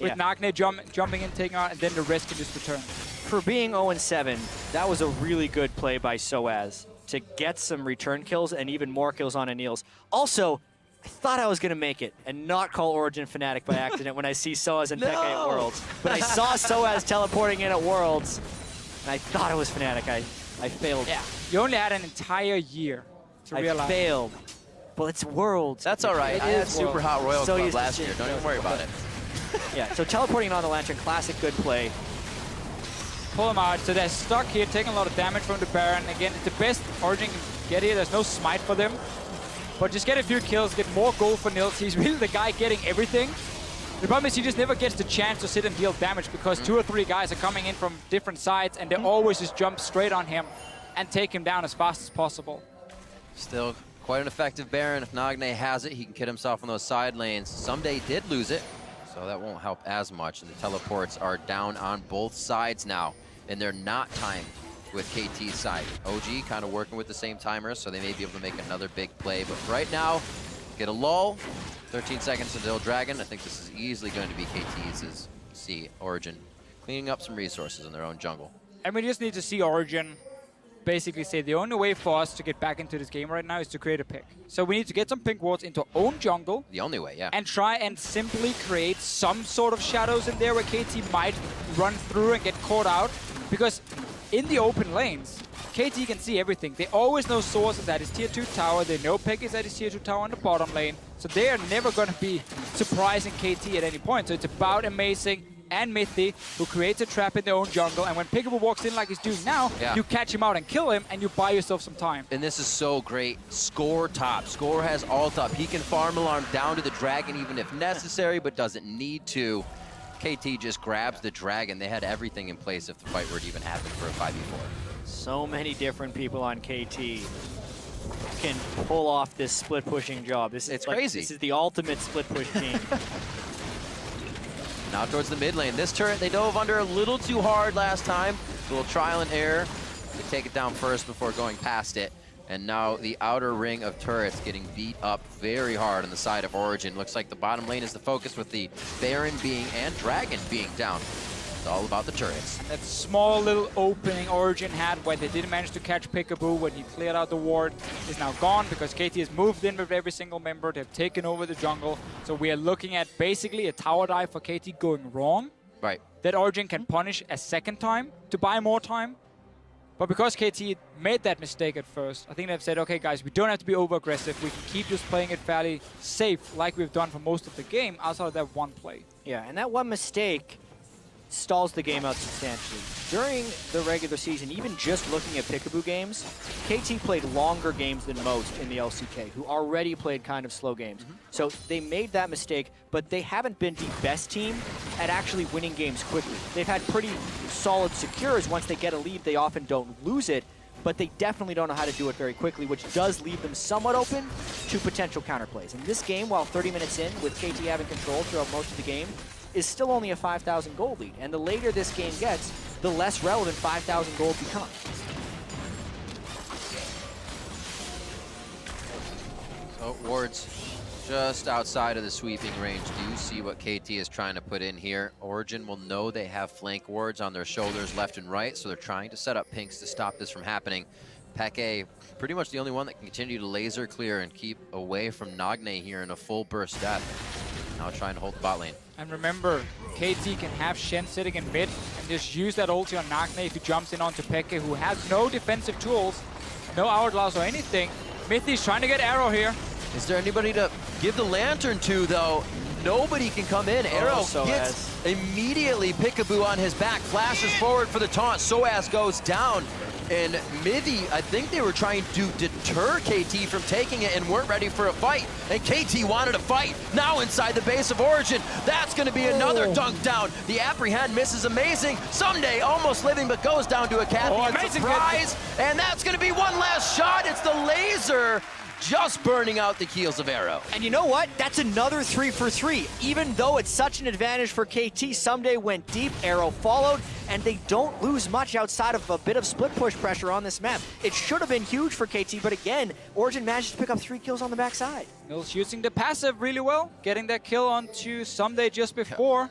Speaker 6: with Nagne jumping in, taking out, and then the rest can just return.
Speaker 7: For being 0-7, that was a really good play by Soaz to get some return kills and even more kills on Niels. Also, I thought I was going to make it and not call Origen Fnatic by accident when I see Soaz and Peke at Worlds. But I saw Soaz teleporting in at Worlds, and I thought it was Fnatic. I failed.
Speaker 6: Yeah, you only had an entire year to
Speaker 7: I
Speaker 6: realize.
Speaker 7: failed. Well, it's Worlds.
Speaker 5: That's all right.
Speaker 7: It
Speaker 5: I had
Speaker 7: is
Speaker 5: Super
Speaker 7: Worlds.
Speaker 5: Hot Royal
Speaker 7: So
Speaker 5: Club
Speaker 7: used to
Speaker 5: last
Speaker 7: seeing
Speaker 5: year. Don't
Speaker 7: those.
Speaker 5: even worry about it.
Speaker 7: Yeah, so teleporting on the Lantern, classic good play.
Speaker 6: Pull them out. So they're stuck here, taking a lot of damage from the Baron. Again, it's the best Origen can get here. There's no smite for them. But just get a few kills, get more gold for Niels. He's really the guy getting everything. The problem is he just never gets the chance to sit and deal damage because 2 or 3 guys are coming in from different sides and they always just jump straight on him and take him down as fast as possible.
Speaker 5: Still quite an effective Baron. If Nagne has it, he can kid himself on those side lanes. Someday did lose it, so that won't help as much. And the teleports are down on both sides now, and they're not timed with KT's side. OG kind of working with the same timers, so they may be able to make another big play. But right now, get a lull. 13 seconds until Dragon. I think this is easily going to be KT's as see Origen cleaning up some resources in their own jungle.
Speaker 6: And we just need to see Origen basically say the only way for us to get back into this game right now is to create a pick. So we need to get some pink wards into our own jungle.
Speaker 5: The only way, yeah.
Speaker 6: And try and simply create some sort of shadows in there where KT might run through and get caught out. Because in the open lanes, KT can see everything. They always know Source is at his tier 2 tower. They know Peke is at his tier 2 tower on the bottom lane. So they are never going to be surprising KT at any point. So it's about Amazing and Mythy, who creates a trap in their own jungle. And when Peekaboo walks in like he's doing now, you catch him out and kill him, and you buy yourself some time.
Speaker 5: And this is so great. Score top. Score has ult up. He can farm alarm down to the dragon even if necessary, but doesn't need to. KT just grabs the dragon. They had everything in place if the fight were to even happen for a 5v4.
Speaker 7: So many different people on KT can pull off this split pushing job. This is
Speaker 5: It's crazy.
Speaker 7: This is the ultimate split push team.
Speaker 5: Now towards the mid lane. This turret, they dove under a little too hard last time. A little trial and error. They take it down first before going past it. And now the outer ring of turrets getting beat up very hard on the side of Origen. Looks like the bottom lane is the focus with the Baron being and Dragon being down. It's all about the turrets.
Speaker 6: That small little opening Origen had where they didn't manage to catch Peekaboo when he cleared out the ward is now gone because KT has moved in with every single member. They've taken over the jungle. So we are looking at basically a tower dive for KT going wrong.
Speaker 5: Right.
Speaker 6: That Origen can punish a second time to buy more time. But because KT made that mistake at first, I think they've said, okay, guys, we don't have to be over-aggressive. We can keep just playing it fairly safe like we've done for most of the game outside of that one play.
Speaker 7: Yeah, and that one mistake stalls the game out substantially. During the regular season, even just looking at Peekaboo games, KT played longer games than most in the LCK, who already played kind of slow games. So they made that mistake, but they haven't been the best team at actually winning games quickly. They've had pretty solid secures. Once they get a lead, they often don't lose it, but they definitely don't know how to do it very quickly, which does leave them somewhat open to potential counterplays. In this game, while 30 minutes in, with KT having control throughout most of the game, is still only a 5,000 gold lead. And the later this game gets, the less relevant 5,000 gold becomes.
Speaker 5: So wards just outside of the sweeping range. Do you see what KT is trying to put in here? Origen will know they have flank wards on their shoulders left and right, so they're trying to set up pinks to stop this from happening. Peke, pretty much the only one that can continue to laser clear and keep away from Nagne here in a full burst death. Now trying to hold the bot lane.
Speaker 6: And remember, KT can have Shen sitting in mid and just use that ulti on Nagne if he jumps in onto Peke, who has no defensive tools, no hourglass or anything. Mithy's trying to get Arrow here.
Speaker 5: Is there anybody to give the lantern to, though? Nobody can come in. Arrow gets immediately Peekaboo on his back, flashes forward for the taunt. Soaz goes down. And Mithy, I think they were trying to deter KT from taking it and weren't ready for a fight. And KT wanted a fight. Now inside the base of Origen, that's going to be another dunk down. The apprehend misses amazing. Someday almost living, but goes down to a Cathy surprise. And that's going to be one last shot. It's the laser just burning out the heels of Arrow.
Speaker 7: And you know what? That's another 3 for 3. Even though it's such an advantage for KT, Someday went deep, Arrow followed, and they don't lose much outside of a bit of split push pressure on this map. It should have been huge for KT, but again, Origen managed to pick up 3 kills on the backside.
Speaker 6: Nils using the passive really well, getting that kill onto Someday just before.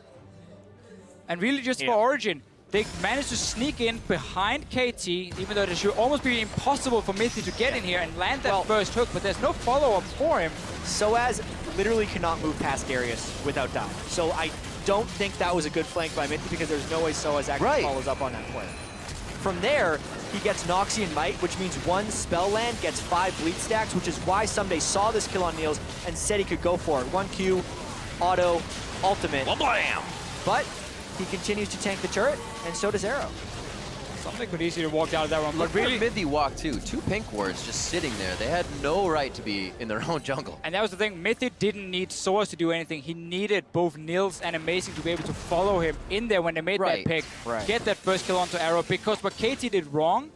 Speaker 6: And really just for Origen, they managed to sneak in behind KT, even though it should almost be impossible for Mithy to get in here and land that first hook, but there's no follow-up for him.
Speaker 7: Soaz literally cannot move past Darius without dying. So I don't think that was a good flank by Mithy because there's no way Soaz actually follows up on that play. From there, he gets Noxian Might, which means one spell land gets 5 bleed stacks, which is why Someday saw this kill on Niels and said he could go for it. 1Q, auto, ultimate. But he continues to tank the turret, and so does Arrow.
Speaker 6: Something could easily walk out of that one,
Speaker 5: Look
Speaker 6: but really...
Speaker 5: where Mithy walked too. 2 pink wards just sitting there. They had no right to be in their own jungle.
Speaker 6: And that was the thing, Mithy didn't need Soaz to do anything. He needed both Niels and Amazing to be able to follow him in there when they made that pick. Get that first kill onto Arrow, because what KT did wrong,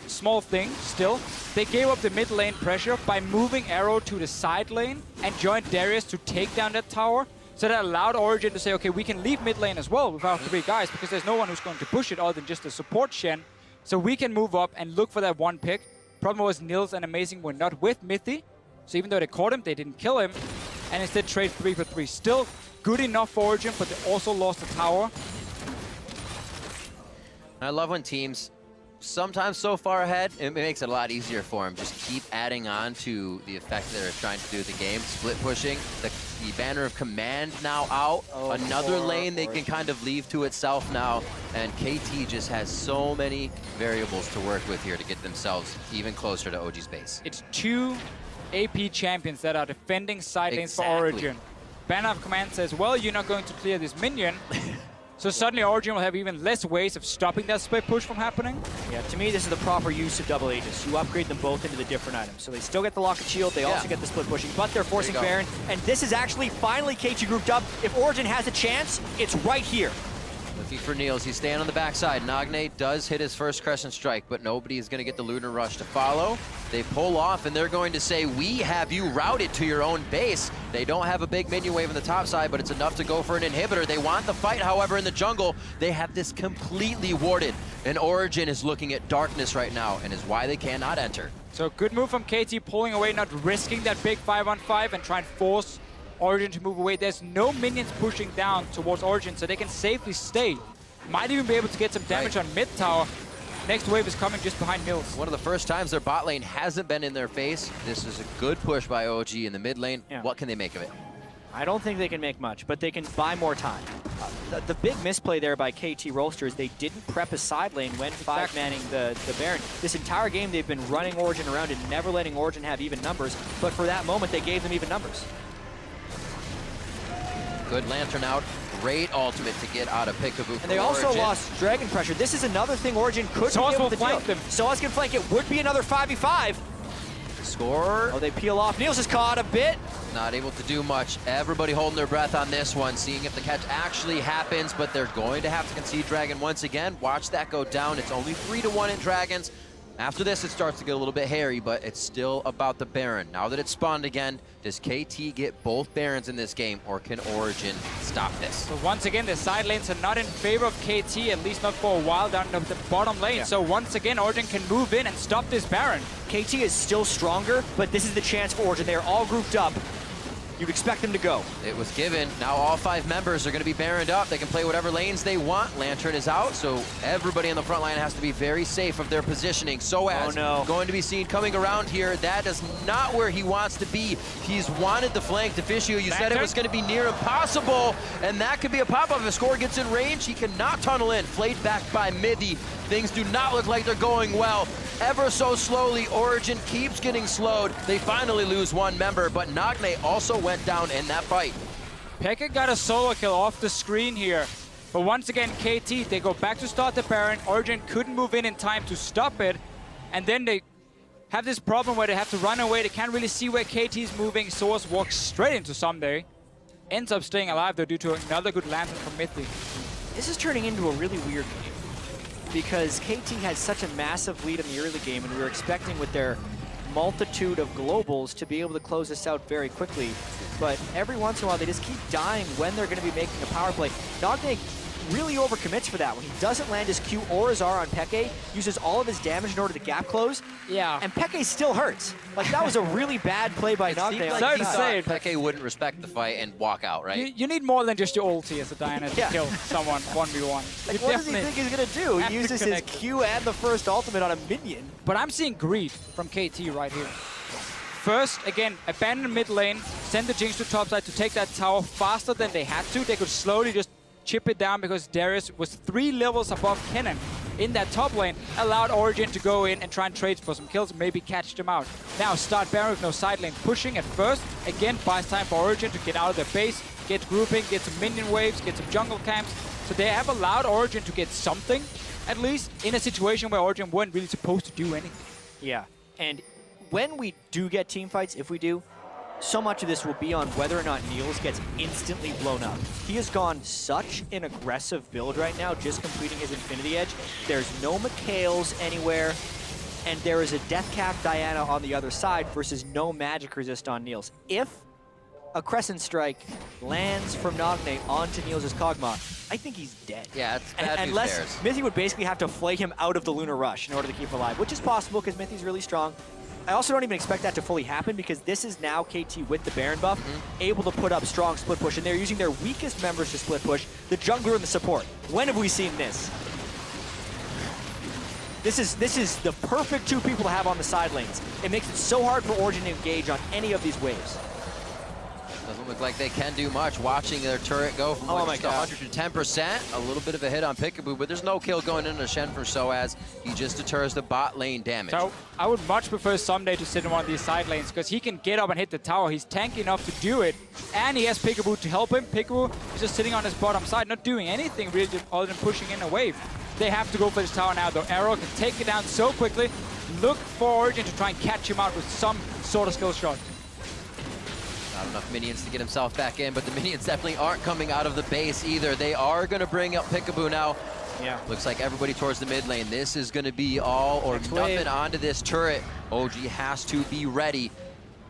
Speaker 6: small thing still, they gave up the mid lane pressure by moving Arrow to the side lane and joined Darius to take down that tower. So that allowed Origen to say, okay, we can leave mid lane as well with our 3 guys because there's no one who's going to push it other than just the support Shen. So we can move up and look for that one pick. Problem was Niels and Amazing were not with Mithy. So even though they caught him, they didn't kill him. And instead trade 3 for 3. Still good enough for Origen, but they also lost the tower.
Speaker 5: I love when teams, sometimes so far ahead, it makes it a lot easier for them. Just keep adding on to the effect that they're trying to do with the game. Split pushing, the banner of command now out. Another lane they can kind of leave to itself now. And KT just has so many variables to work with here to get themselves even closer to OG's base.
Speaker 6: It's 2 AP champions that are defending side lanes for Origen. Banner of command says, well, you're not going to clear this minion. So suddenly Origen will have even less ways of stopping that split push from happening.
Speaker 7: Yeah, to me, this is the proper use of double Aegis. You upgrade them both into the different items. So they still get the Locket Shield, they also get the split pushing, but they're forcing Baron. And this is actually finally KT grouped up. If Origen has a chance, it's right here.
Speaker 5: Looking for Niels, he's staying on the backside. Nagne does hit his first Crescent Strike, but nobody is going to get the Lunar Rush to follow. They pull off, and they're going to say, we have you routed to your own base. They don't have a big minion wave on the top side, but it's enough to go for an inhibitor. They want the fight, however, in the jungle. They have this completely warded, and Origen is looking at darkness right now, and is why they cannot enter.
Speaker 6: So good move from KT, pulling away, not risking that big 5-on-5 and trying to force Origen to move away. There's no minions pushing down towards Origen, so they can safely stay. Might even be able to get some damage on mid tower. Next wave is coming just behind Nils.
Speaker 5: One of the first times their bot lane hasn't been in their face. This is a good push by OG in the mid lane.
Speaker 7: Yeah.
Speaker 5: What can they make of it?
Speaker 7: I don't think they can make much, but they can buy more time. The big misplay there by KT Rolster is they didn't prep a side lane when five-manning the Baron. This entire game they've been running Origen around and never letting Origen have even numbers, but for that moment they gave them even numbers.
Speaker 5: Good Lantern out. Great ultimate to get out of Peekaboo.
Speaker 7: And they also lost Dragon Pressure. This is another thing Origen could be able to
Speaker 6: flank them.
Speaker 7: Soaz can flank it. Would be another 5v5.
Speaker 5: Score.
Speaker 7: Oh, they peel off. Niels is caught a bit.
Speaker 5: Not able to do much. Everybody holding their breath on this one, seeing if the catch actually happens, but they're going to have to concede Dragon once again. Watch that go down. It's only 3-1 in Dragons. After this, it starts to get a little bit hairy, but it's still about the Baron. Now that it's spawned again, does KT get both Barons in this game, or can Origen stop this?
Speaker 6: So once again, the side lanes are not in favor of KT, at least not for a while down the bottom lane.
Speaker 7: Yeah.
Speaker 6: So once again, Origen can move in and stop this Baron.
Speaker 7: KT is still stronger, but this is the chance for Origen. They're all grouped up. You'd expect them to go.
Speaker 5: It was given. Now all 5 members are going to be Baroned up. They can play whatever lanes they want. Lantern is out, so everybody on the front line has to be very safe of their positioning. Soaz going to be seen coming around here. That is not where he wants to be. He's wanted the flank. Deficio, you said it was going to be near impossible, and that could be a pop-up. If Score gets in range, he cannot tunnel in. Flayed back by Mithy. Things do not look like they're going well. Ever so slowly, Origen keeps getting slowed. They finally lose one member, but Nagne also went down in that fight.
Speaker 6: Pekka got a solo kill off the screen here. But once again, KT, they go back to start the Baron. Origen couldn't move in time to stop it. And then they have this problem where they have to run away. They can't really see where KT's moving. Soaz walks straight into Someday. Ends up staying alive though due to another good lantern from Mithy.
Speaker 7: This is turning into a really weird game because KT had such a massive lead in the early game, and we were expecting with their multitude of globals to be able to close this out very quickly. But every once in a while, they just keep dying when they're going to be making a power play. Nagne really overcommits for that. When he doesn't land his Q or his R on Peke, uses all of his damage in order to gap close.
Speaker 6: Yeah.
Speaker 7: And Peke still hurts. Like, that was a really bad play by Nagne.
Speaker 5: Seemed like he thought Peke wouldn't respect the fight and walk out, right?
Speaker 6: You need more than just your ulti as a Diana to kill someone 1v1.
Speaker 7: Like, what does he think he's going to do? He uses his Q and the first ultimate on a minion.
Speaker 6: But I'm seeing greed from KT right here. First, again, abandon mid lane, send the Jinx to topside to take that tower faster than they had to. They could slowly just chip it down because Darius was 3 levels above Kennen in that top lane, allowed Origen to go in and try and trade for some kills, maybe catch them out. Now start Baron with no side lane pushing at first. Again, buys time for Origen to get out of their base, get grouping, get some minion waves, get some jungle camps. So they have allowed Origen to get something, at least, in a situation where Origen weren't really supposed to do anything.
Speaker 7: Yeah, and when we do get team fights, if we do, so much of this will be on whether or not Niels gets instantly blown up. He has gone such an aggressive build right now, just completing his Infinity Edge. There's no Mikhails anywhere, and there is a Death Cap Diana on the other side versus no magic resist on Niels. If a Crescent Strike lands from Nagne onto Niels' Kog'Maw, I think he's dead.
Speaker 5: Yeah, it's bad news
Speaker 7: Unless
Speaker 5: bears.
Speaker 7: Mithy would basically have to flay him out of the Lunar Rush in order to keep him alive, which is possible because Mithy's really strong. I also don't even expect that to fully happen because this is now KT with the Baron buff, able to put up strong split push, and they're using their weakest members to split push, the jungler and the support. When have we seen this? This is the perfect 2 people to have on the side lanes. It makes it so hard for Origen to engage on any of these waves.
Speaker 5: Doesn't look like they can do much. Watching their turret go from just 100 to 10%. A little bit of a hit on Peekaboo, but there's no kill going into Shen for Soaz. He just deters the bot lane damage.
Speaker 6: So I would much prefer Someday to sit in one of these side lanes because he can get up and hit the tower. He's tanky enough to do it, and he has Peekaboo to help him. Peekaboo is just sitting on his bottom side, not doing anything really other than pushing in a wave. They have to go for this tower now, though. Arrow can take it down so quickly. Look for Origen to try and catch him out with some sort of skill shot.
Speaker 5: Not enough minions to get himself back in, but the minions definitely aren't coming out of the base either. They are going to bring up Peekaboo now.
Speaker 7: Yeah.
Speaker 5: Looks like everybody towards the mid lane. This is going to be all or nothing onto this turret. OG has to be ready.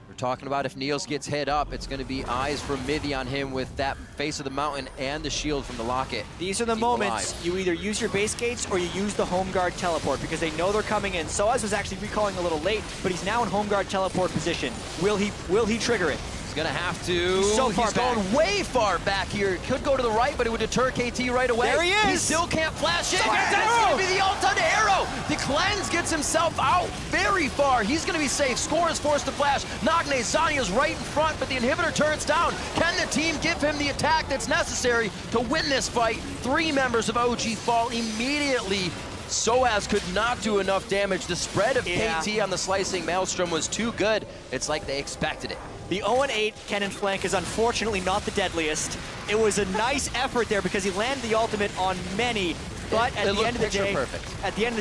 Speaker 5: We're talking about if Niels gets hit up, it's going to be eyes from Mithy on him with that face of the mountain and the shield from the locket.
Speaker 7: These are the moments you either use your base gates or you use the home guard teleport because they know they're coming in. Soaz was actually recalling a little late, but he's now in home guard teleport position. Will he trigger it?
Speaker 5: gonna have to.
Speaker 7: So far
Speaker 5: He's going
Speaker 7: back.
Speaker 5: way far back here. Could go to the right, but it would deter KT right away.
Speaker 7: There he
Speaker 5: He
Speaker 7: is.
Speaker 5: still can't flash in.
Speaker 7: Flash.
Speaker 5: That's gonna be the ult on Arrow. The cleanse gets himself out very far. He's gonna be safe. Score is forced to flash. Nagne, Zanya's right in front, but the inhibitor turns down. Can the team give him the attack that's necessary to win this fight? 3 members of OG fall immediately. Soaz could not do enough damage. The spread of KT on the slicing Maelstrom was too good. It's like they expected it.
Speaker 7: The 0-8 cannon flank is unfortunately not the deadliest. It was a nice effort there because he landed the ultimate on many. But at the end of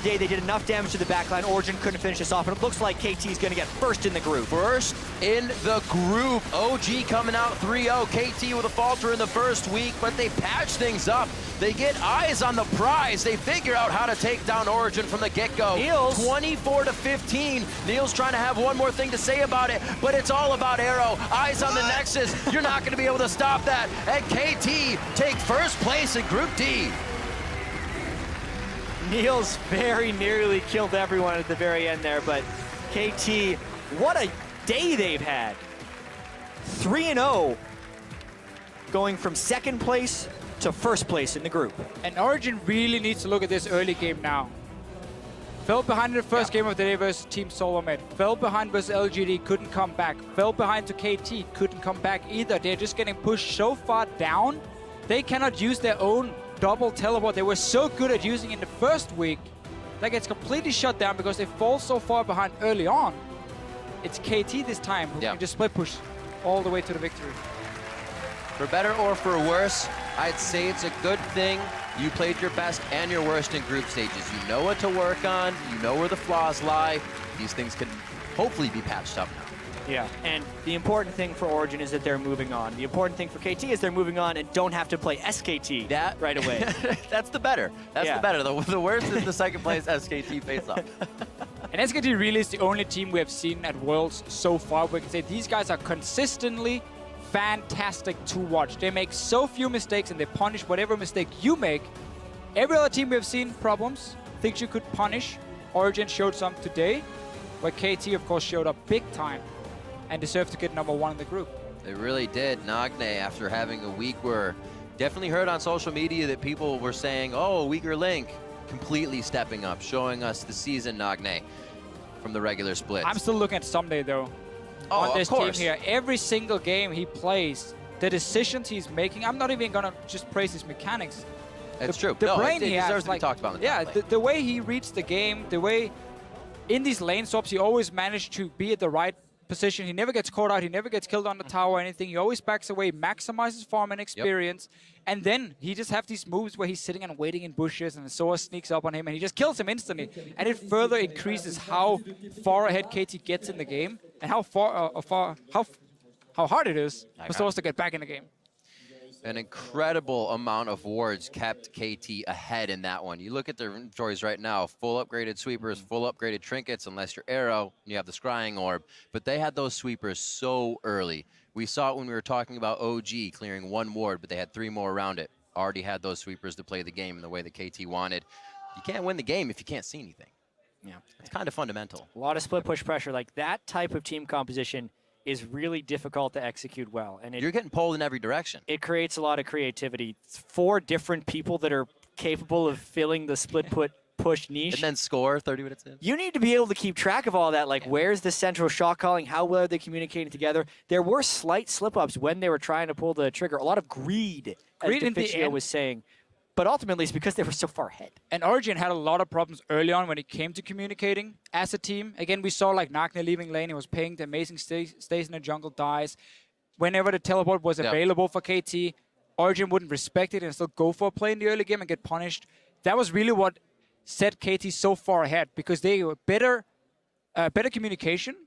Speaker 7: the day, they did enough damage to the backline. Origen couldn't finish this off, and it looks like KT is going to get first in the group.
Speaker 5: First in the group. OG coming out 3-0. KT with a falter in the first week, but they patch things up. They get eyes on the prize. They figure out how to take down Origen from the get-go.
Speaker 7: Niels.
Speaker 5: 24-15. Niels trying to have one more thing to say about it, but it's all about Arrow. Eyes on the Nexus. You're not going to be able to stop that. And KT take first place in Group D.
Speaker 7: Niels very nearly killed everyone at the very end there, but KT, what a day they've had. 3-0, going from second place to first place in the group.
Speaker 6: And Origen really needs to look at this early game now. Fell behind in the first game of the day versus Team Solomed. Fell behind versus LGD, couldn't come back. Fell behind to KT, couldn't come back either. They're just getting pushed so far down, they cannot use their own double teleport they were so good at using in the first week. That gets completely shut down because they fall so far behind early on. It's KT this time who can just split push all the way to the victory.
Speaker 5: For better or for worse, I'd say it's a good thing you played your best and your worst in group stages. You know what to work on, you know where the flaws lie. These things can hopefully be patched up now.
Speaker 7: Yeah, and the important thing for Origen is that they're moving on. The important thing for KT is they're moving on and don't have to play SKT right away.
Speaker 5: That's the better. That's the better. The worst is the second place SKT face-off.
Speaker 6: And SKT really is the only team we have seen at Worlds so far. We can say these guys are consistently fantastic to watch. They make so few mistakes and they punish whatever mistake you make. Every other team we have seen problems, things you could punish. Origen showed some today, but KT of course showed up big time and deserved to get #1 in the group.
Speaker 5: They really did. Nagne, after having a week where definitely heard on social media that people were saying, oh, weaker link, completely stepping up, showing us the season Nagne from the regular splits.
Speaker 6: I'm still looking at Someday though.
Speaker 5: Oh,
Speaker 6: on this
Speaker 5: of course.
Speaker 6: team here. Every single game he plays, the decisions he's making, I'm not even gonna just praise his mechanics.
Speaker 5: It's true.
Speaker 6: The
Speaker 5: No,
Speaker 6: brain
Speaker 5: it
Speaker 6: he
Speaker 5: deserves
Speaker 6: has,
Speaker 5: to be talked about in the top lane.
Speaker 6: the way he reads the game, the way in these lane swaps, he always managed to be at the right position. He never gets caught out. He never gets killed on the tower or anything. He always backs away, maximizes farm and experience. And then he just have these moves where he's sitting and waiting in bushes and the Sora sneaks up on him and he just kills him instantly. And it further increases how far ahead KT gets in the game and how hard it is for Sora to get back in the game.
Speaker 5: An incredible amount of wards kept KT ahead in that one. You look at their inventories right now, full upgraded sweepers, full upgraded trinkets, unless you're Arrow, and you have the scrying orb. But they had those sweepers so early. We saw it when we were talking about OG clearing 1 ward, but they had 3 more around it. Already had those sweepers to play the game in the way that KT wanted. You can't win the game if you can't see anything.
Speaker 7: Yeah,
Speaker 5: it's kind of fundamental.
Speaker 7: A lot of split push pressure. Like that type of team composition is really difficult to execute well. And
Speaker 5: you're getting pulled in every direction.
Speaker 7: It creates a lot of creativity. It's 4 different people that are capable of filling the split push niche.
Speaker 5: And then score 30 minutes in.
Speaker 7: You need to be able to keep track of all that. Like, where's the central shot calling? How well are they communicating together? There were slight slip-ups when they were trying to pull the trigger. A lot of greed, as Deficio was saying. But ultimately, it's because they were so far ahead.
Speaker 6: And Origen had a lot of problems early on when it came to communicating as a team. Again, we saw like Nagne leaving lane. He was paying the amazing stays in the jungle, dies. Whenever the teleport was available for KT, Origen wouldn't respect it and still go for a play in the early game and get punished. That was really what set KT so far ahead because they were better communication.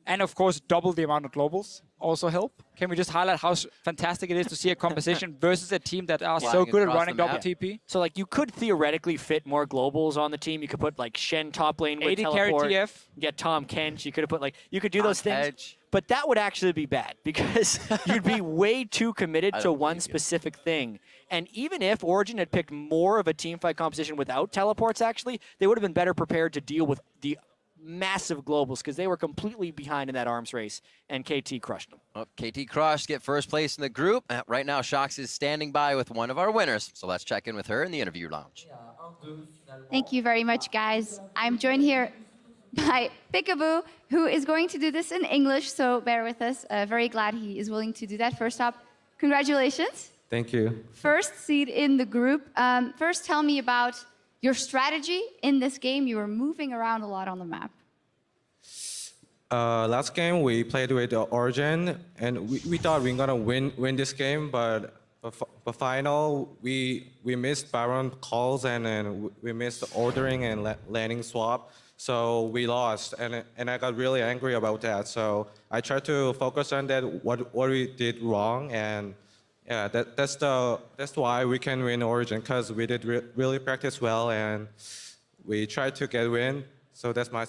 Speaker 6: And of course, double the amount of globals also help. Can we just highlight how fantastic it is to see a composition versus a team that are so good at running double TP?
Speaker 7: So like you could theoretically fit more globals on the team. You could put like Shen top lane with
Speaker 6: 80
Speaker 7: teleport.
Speaker 6: carry TF.
Speaker 7: Get Tom Kench. You could have put like, you could do those things. But that would actually be bad because you'd be way too committed to one specific thing. And even if Origen had picked more of a teamfight composition without teleports actually, they would have been better prepared to deal with the massive globals because they were completely behind in that arms race, and KT crushed them.
Speaker 5: Well, KT Crush get first place in the group. Right now, Shox is standing by with one of our winners. So let's check in with her in the interview lounge.
Speaker 8: Thank you very much, guys. I'm joined here by Peekaboo, who is going to do this in English, so bear with us. Very glad he is willing to do that. First up, congratulations.
Speaker 9: Thank you.
Speaker 8: First seed in the group. First, tell me about your strategy in this game. You were moving around a lot on the map.
Speaker 9: Last game we played with Origen, and we thought we were gonna win this game, but final we missed Baron calls and then we missed ordering and landing swap, so we lost, and I got really angry about that. So I tried to focus on that what we did wrong, and yeah, that's why we can win Origen, because we did really practice well and we tried to get win. So that's my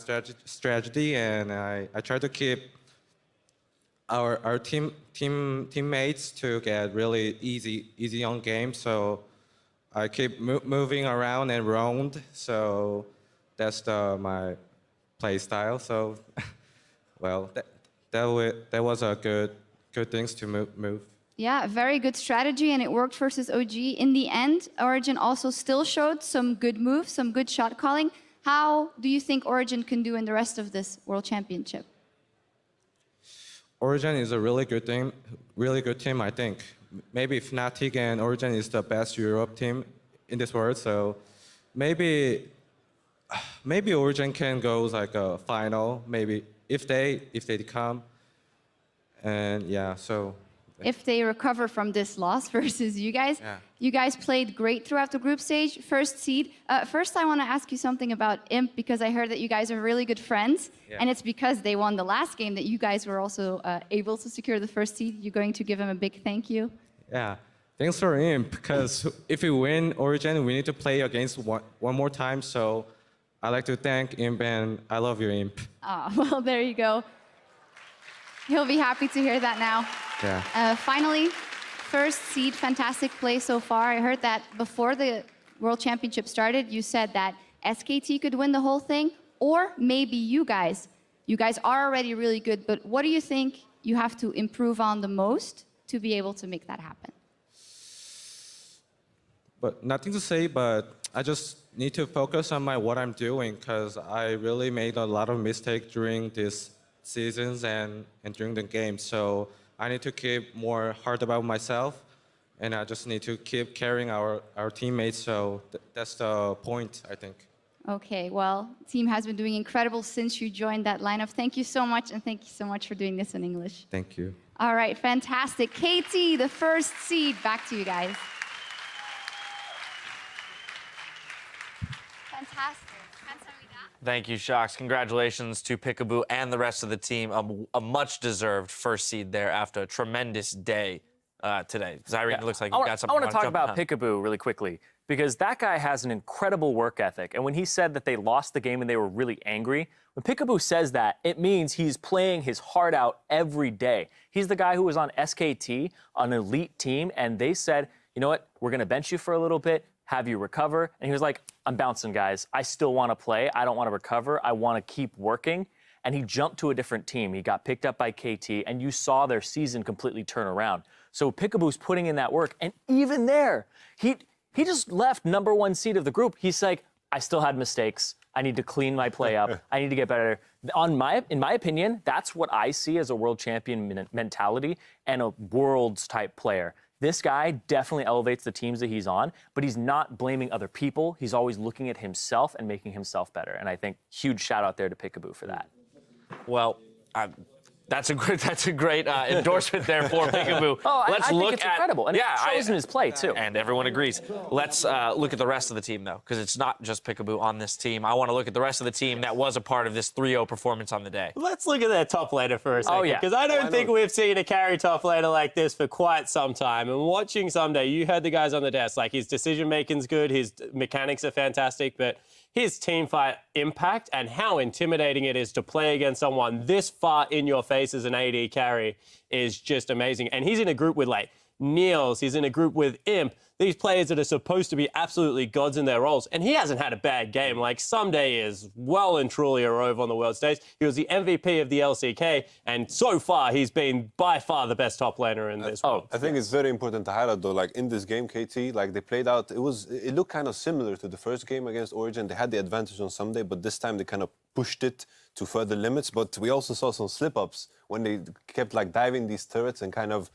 Speaker 9: strategy, and I try to keep our teammates to get really easy on game. So I keep moving around and roamed. So that's my play style. So well, that was a good things to move.
Speaker 8: Yeah, very good strategy, and it worked versus OG. In the end, Origen also still showed some good moves, some good shot calling. How do you think Origen can do in the rest of this World Championship?
Speaker 9: Origen is a really good team, I think. Maybe Fnatic and Origen is the best Europe team in this world, so maybe Origen can go like a final, maybe if they come. And yeah, so
Speaker 8: if they recover from this loss versus you guys.
Speaker 9: Yeah.
Speaker 8: You guys played great throughout the group stage, first seed. First, I want to ask you something about Imp, because I heard that you guys are really good friends, and it's because they won the last game that you guys were also able to secure the first seed. You're going to give him a big thank you.
Speaker 9: yeah. Thanks for Imp, because if we win Origen, we need to play against one more time. So I'd like to thank Imp, and I love you, Imp.
Speaker 8: Well, there you go. He'll be happy to hear that now.
Speaker 9: Yeah.
Speaker 8: Finally, first seed, fantastic play so far. I heard that before the World Championship started, you said that SKT could win the whole thing, or maybe you guys. You guys are already really good, but what do you think you have to improve on the most to be able to make that happen?
Speaker 9: But nothing to say, but I just need to focus on what I'm doing, because I really made a lot of mistakes during these seasons and during the game. So I need to keep more hard about myself, and I just need to keep carrying our teammates. So that's the point, I think.
Speaker 8: Okay, well, the team has been doing incredible since you joined that lineup. Thank you so much, and thank you so much for doing this in English.
Speaker 9: Thank you.
Speaker 8: All right, fantastic. KT, the first seed. Back to you guys. Fantastic.
Speaker 1: Thank you, Shox. Congratulations to Peekaboo and the rest of the team. A much-deserved first seed there after a tremendous day today. Zyrian, it looks like you got something.
Speaker 4: I want to talk about
Speaker 1: on.
Speaker 4: Peekaboo really quickly, because that guy has an incredible work ethic. And when he said that they lost the game and they were really angry, when Peekaboo says that, it means he's playing his heart out every day. He's the guy who was on SKT, an elite team, and they said, you know what, we're going to bench you for a little bit, have you recover. And he was like, I'm bouncing, guys. I still want to play. I don't want to recover. I want to keep working. And he jumped to a different team. He got picked up by KT, and you saw their season completely turn around. So Peekaboo's putting in that work. And even there, he just left #1 seed of the group. He's like, I still had mistakes. I need to clean my play up. I need to get better. In my opinion, that's what I see as a world champion mentality and a worlds type player. This guy definitely elevates the teams that he's on, but he's not blaming other people. He's always looking at himself and making himself better. And I think huge shout out there to Peekaboo for that.
Speaker 1: Well, that's a great endorsement there for Peekaboo.
Speaker 4: I think it's incredible, and it shows in his play too.
Speaker 1: And everyone agrees. Let's look at the rest of the team though, because it's not just Peekaboo on this team. I want to look at the rest of the team that was a part of this 3-0 performance on the day.
Speaker 3: Let's look at their top laner for a second.
Speaker 4: Oh, yeah.
Speaker 3: Because I don't think we've seen a carry top laner like this for quite some time. And watching Someday, you heard the guys on the desk, like his decision making's good, his mechanics are fantastic, but his team fight impact and how intimidating it is to play against someone this far in your face as an AD carry is just amazing. And he's in a group with like Niels. He's in a group with Imp. These players that are supposed to be absolutely gods in their roles. And he hasn't had a bad game. Like, Someday is well and truly a rove on the world stage. He was the MVP of the LCK, and so far, he's been by far the best top laner in this world.
Speaker 2: I think it's very important to highlight, though, like, in this game, KT, like, they played out, it looked kind of similar to the first game against Origen. They had the advantage on Someday, but this time they kind of pushed it to further limits. But we also saw some slip-ups when they kept, like, diving these turrets and kind of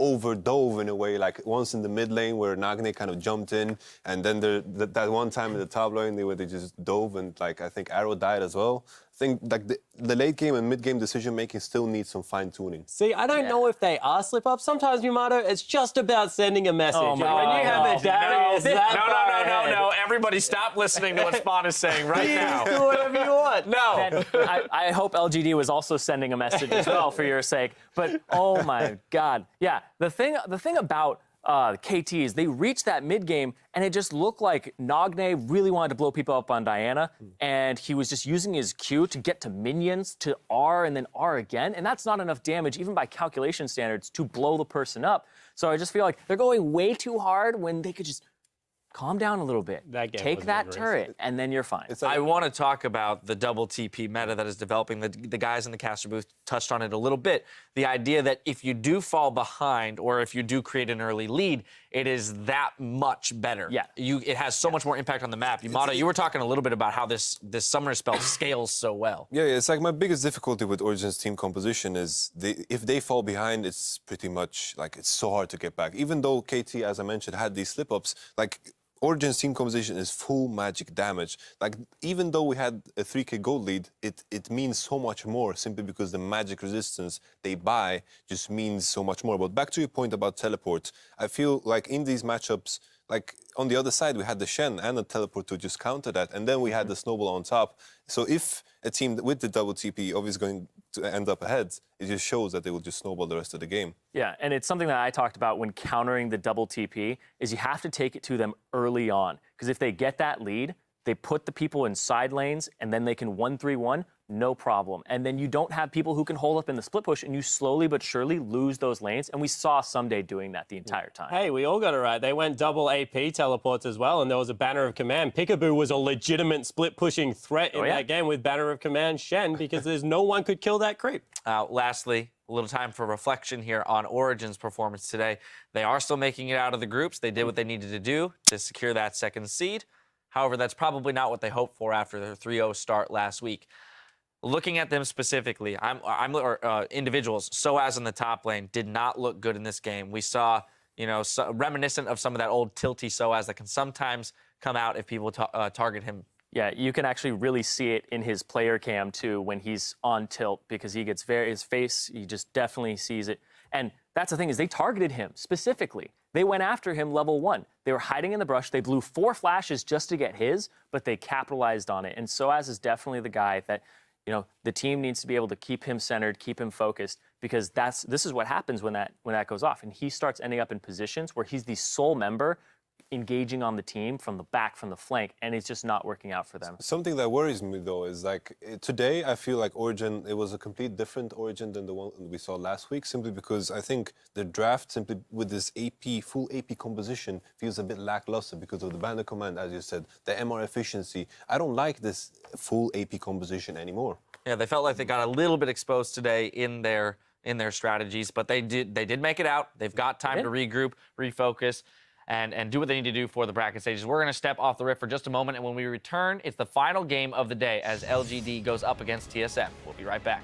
Speaker 2: overdove in a way, like once in the mid lane where Nagne kind of jumped in, and then that one time in the top lane where they just dove, and like I think Arrow died as well. I think like the late game and mid game decision making still needs some fine tuning.
Speaker 3: See, I don't know if they are slip ups. Sometimes, Yamato, it's just about sending a message.
Speaker 4: Oh,
Speaker 3: and when you have a Darius
Speaker 1: No. Everybody stop listening to what Spawn is saying right now.
Speaker 3: do whatever you want.
Speaker 1: No.
Speaker 4: I hope LGD was also sending a message as well for your sake. But oh my God, yeah. The thing about KT is they reached that mid game and it just looked like Nagne really wanted to blow people up on Diana, and he was just using his Q to get to minions, to R and then R again, and that's not enough damage even by calculation standards to blow the person up. So I just feel like they're going way too hard when they could just calm down a little bit. Take that turret, and then you're fine.
Speaker 1: I want to talk about the double TP meta that is developing. The guys in the caster booth touched on it a little bit. The idea that if you do fall behind or if you do create an early lead, it is that much better.
Speaker 4: Yeah.
Speaker 1: It has so much more impact on the map. Yamato, you were talking a little bit about how this summoner spell scales so well.
Speaker 2: Yeah, it's like my biggest difficulty with Origen's team composition is if they fall behind, it's pretty much like it's so hard to get back. Even though KT, as I mentioned, had these slip-ups, like Origen's team composition is full magic damage. Like, even though we had a 3k gold lead, it means so much more simply because the magic resistance they buy just means so much more. But back to your point about teleport, I feel like in these matchups, like on the other side, we had the Shen and the teleport to just counter that, and then we had the snowball on top. So if a team with the double TP obviously going to end up ahead, it just shows that they will just snowball the rest of the game.
Speaker 4: Yeah, and it's something that I talked about when countering the double TP, is you have to take it to them early on. Because if they get that lead, they put the people in side lanes, and then they can 1-3-1, no problem. And then you don't have people who can hold up in the split push, and you slowly but surely lose those lanes. And we saw Someday doing that the entire time.
Speaker 3: Hey, we all got it right. They went double AP teleports as well, and there was a Banner of Command. Peekaboo was a legitimate split-pushing threat in that game with Banner of Command Shen, because there's no one could kill that creep.
Speaker 1: Lastly, a little time for reflection here on Origen's performance today. They are still making it out of the groups. They did what they needed to do to secure that second seed. However, that's probably not what they hoped for after their 3-0 start last week. Looking at them specifically, individuals, Soaz in the top lane did not look good in this game. We saw, reminiscent of some of that old tilty Soaz that can sometimes come out if people target him.
Speaker 4: Yeah, you can actually really see it in his player cam too when he's on tilt, because he gets his face, he just definitely sees it. And that's the thing, is they targeted him specifically. They went after him level 1. They were hiding in the brush. They blew 4 flashes just to get his, but they capitalized on it. And Soaz is definitely the guy that, the team needs to be able to keep him centered, keep him focused, because this is what happens when that goes off. And he starts ending up in positions where he's the sole member engaging on the team from the back, from the flank, and it's just not working out for them.
Speaker 2: Something that worries me, though, is like today I feel like Origen, it was a complete different Origen than the one we saw last week, simply because I think the draft, simply with this full AP composition, feels a bit lackluster because of the Banner Command, as you said, the MR efficiency. I don't like this full AP composition anymore.
Speaker 1: Yeah, they felt like they got a little bit exposed today in their strategies, but they did make it out. They've got time to regroup, refocus, and do what they need to do for the bracket stages. We're going to step off the rift for just a moment, and when we return, it's the final game of the day as LGD goes up against TSM. We'll be right back.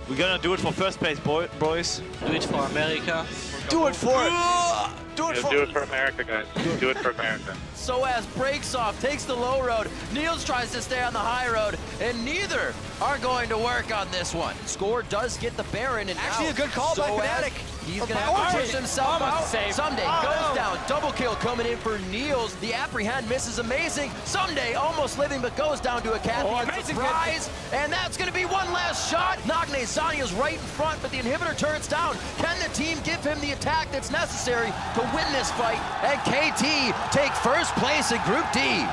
Speaker 10: We're going to do it for first place, boys.
Speaker 11: Do it for America.
Speaker 10: Do it for it! Do it for
Speaker 11: America, guys. Do it for America.
Speaker 5: Soaz breaks off, takes the low road. Niels tries to stay on the high road, and neither are going to work on this one. Score does get the Baron, and
Speaker 10: actually a good call by Fnatic.
Speaker 5: He's going to have to push himself out. Someday goes down. Double kill coming in for Niels. The apprehend miss is amazing. Someday almost living, but goes down to a Cathy. Surprise. And that's going to be one last shot. Nagne Sania's right in front, but the inhibitor turns down. Can the team give him the attack that's necessary to win this fight? And KT take first place in Group D.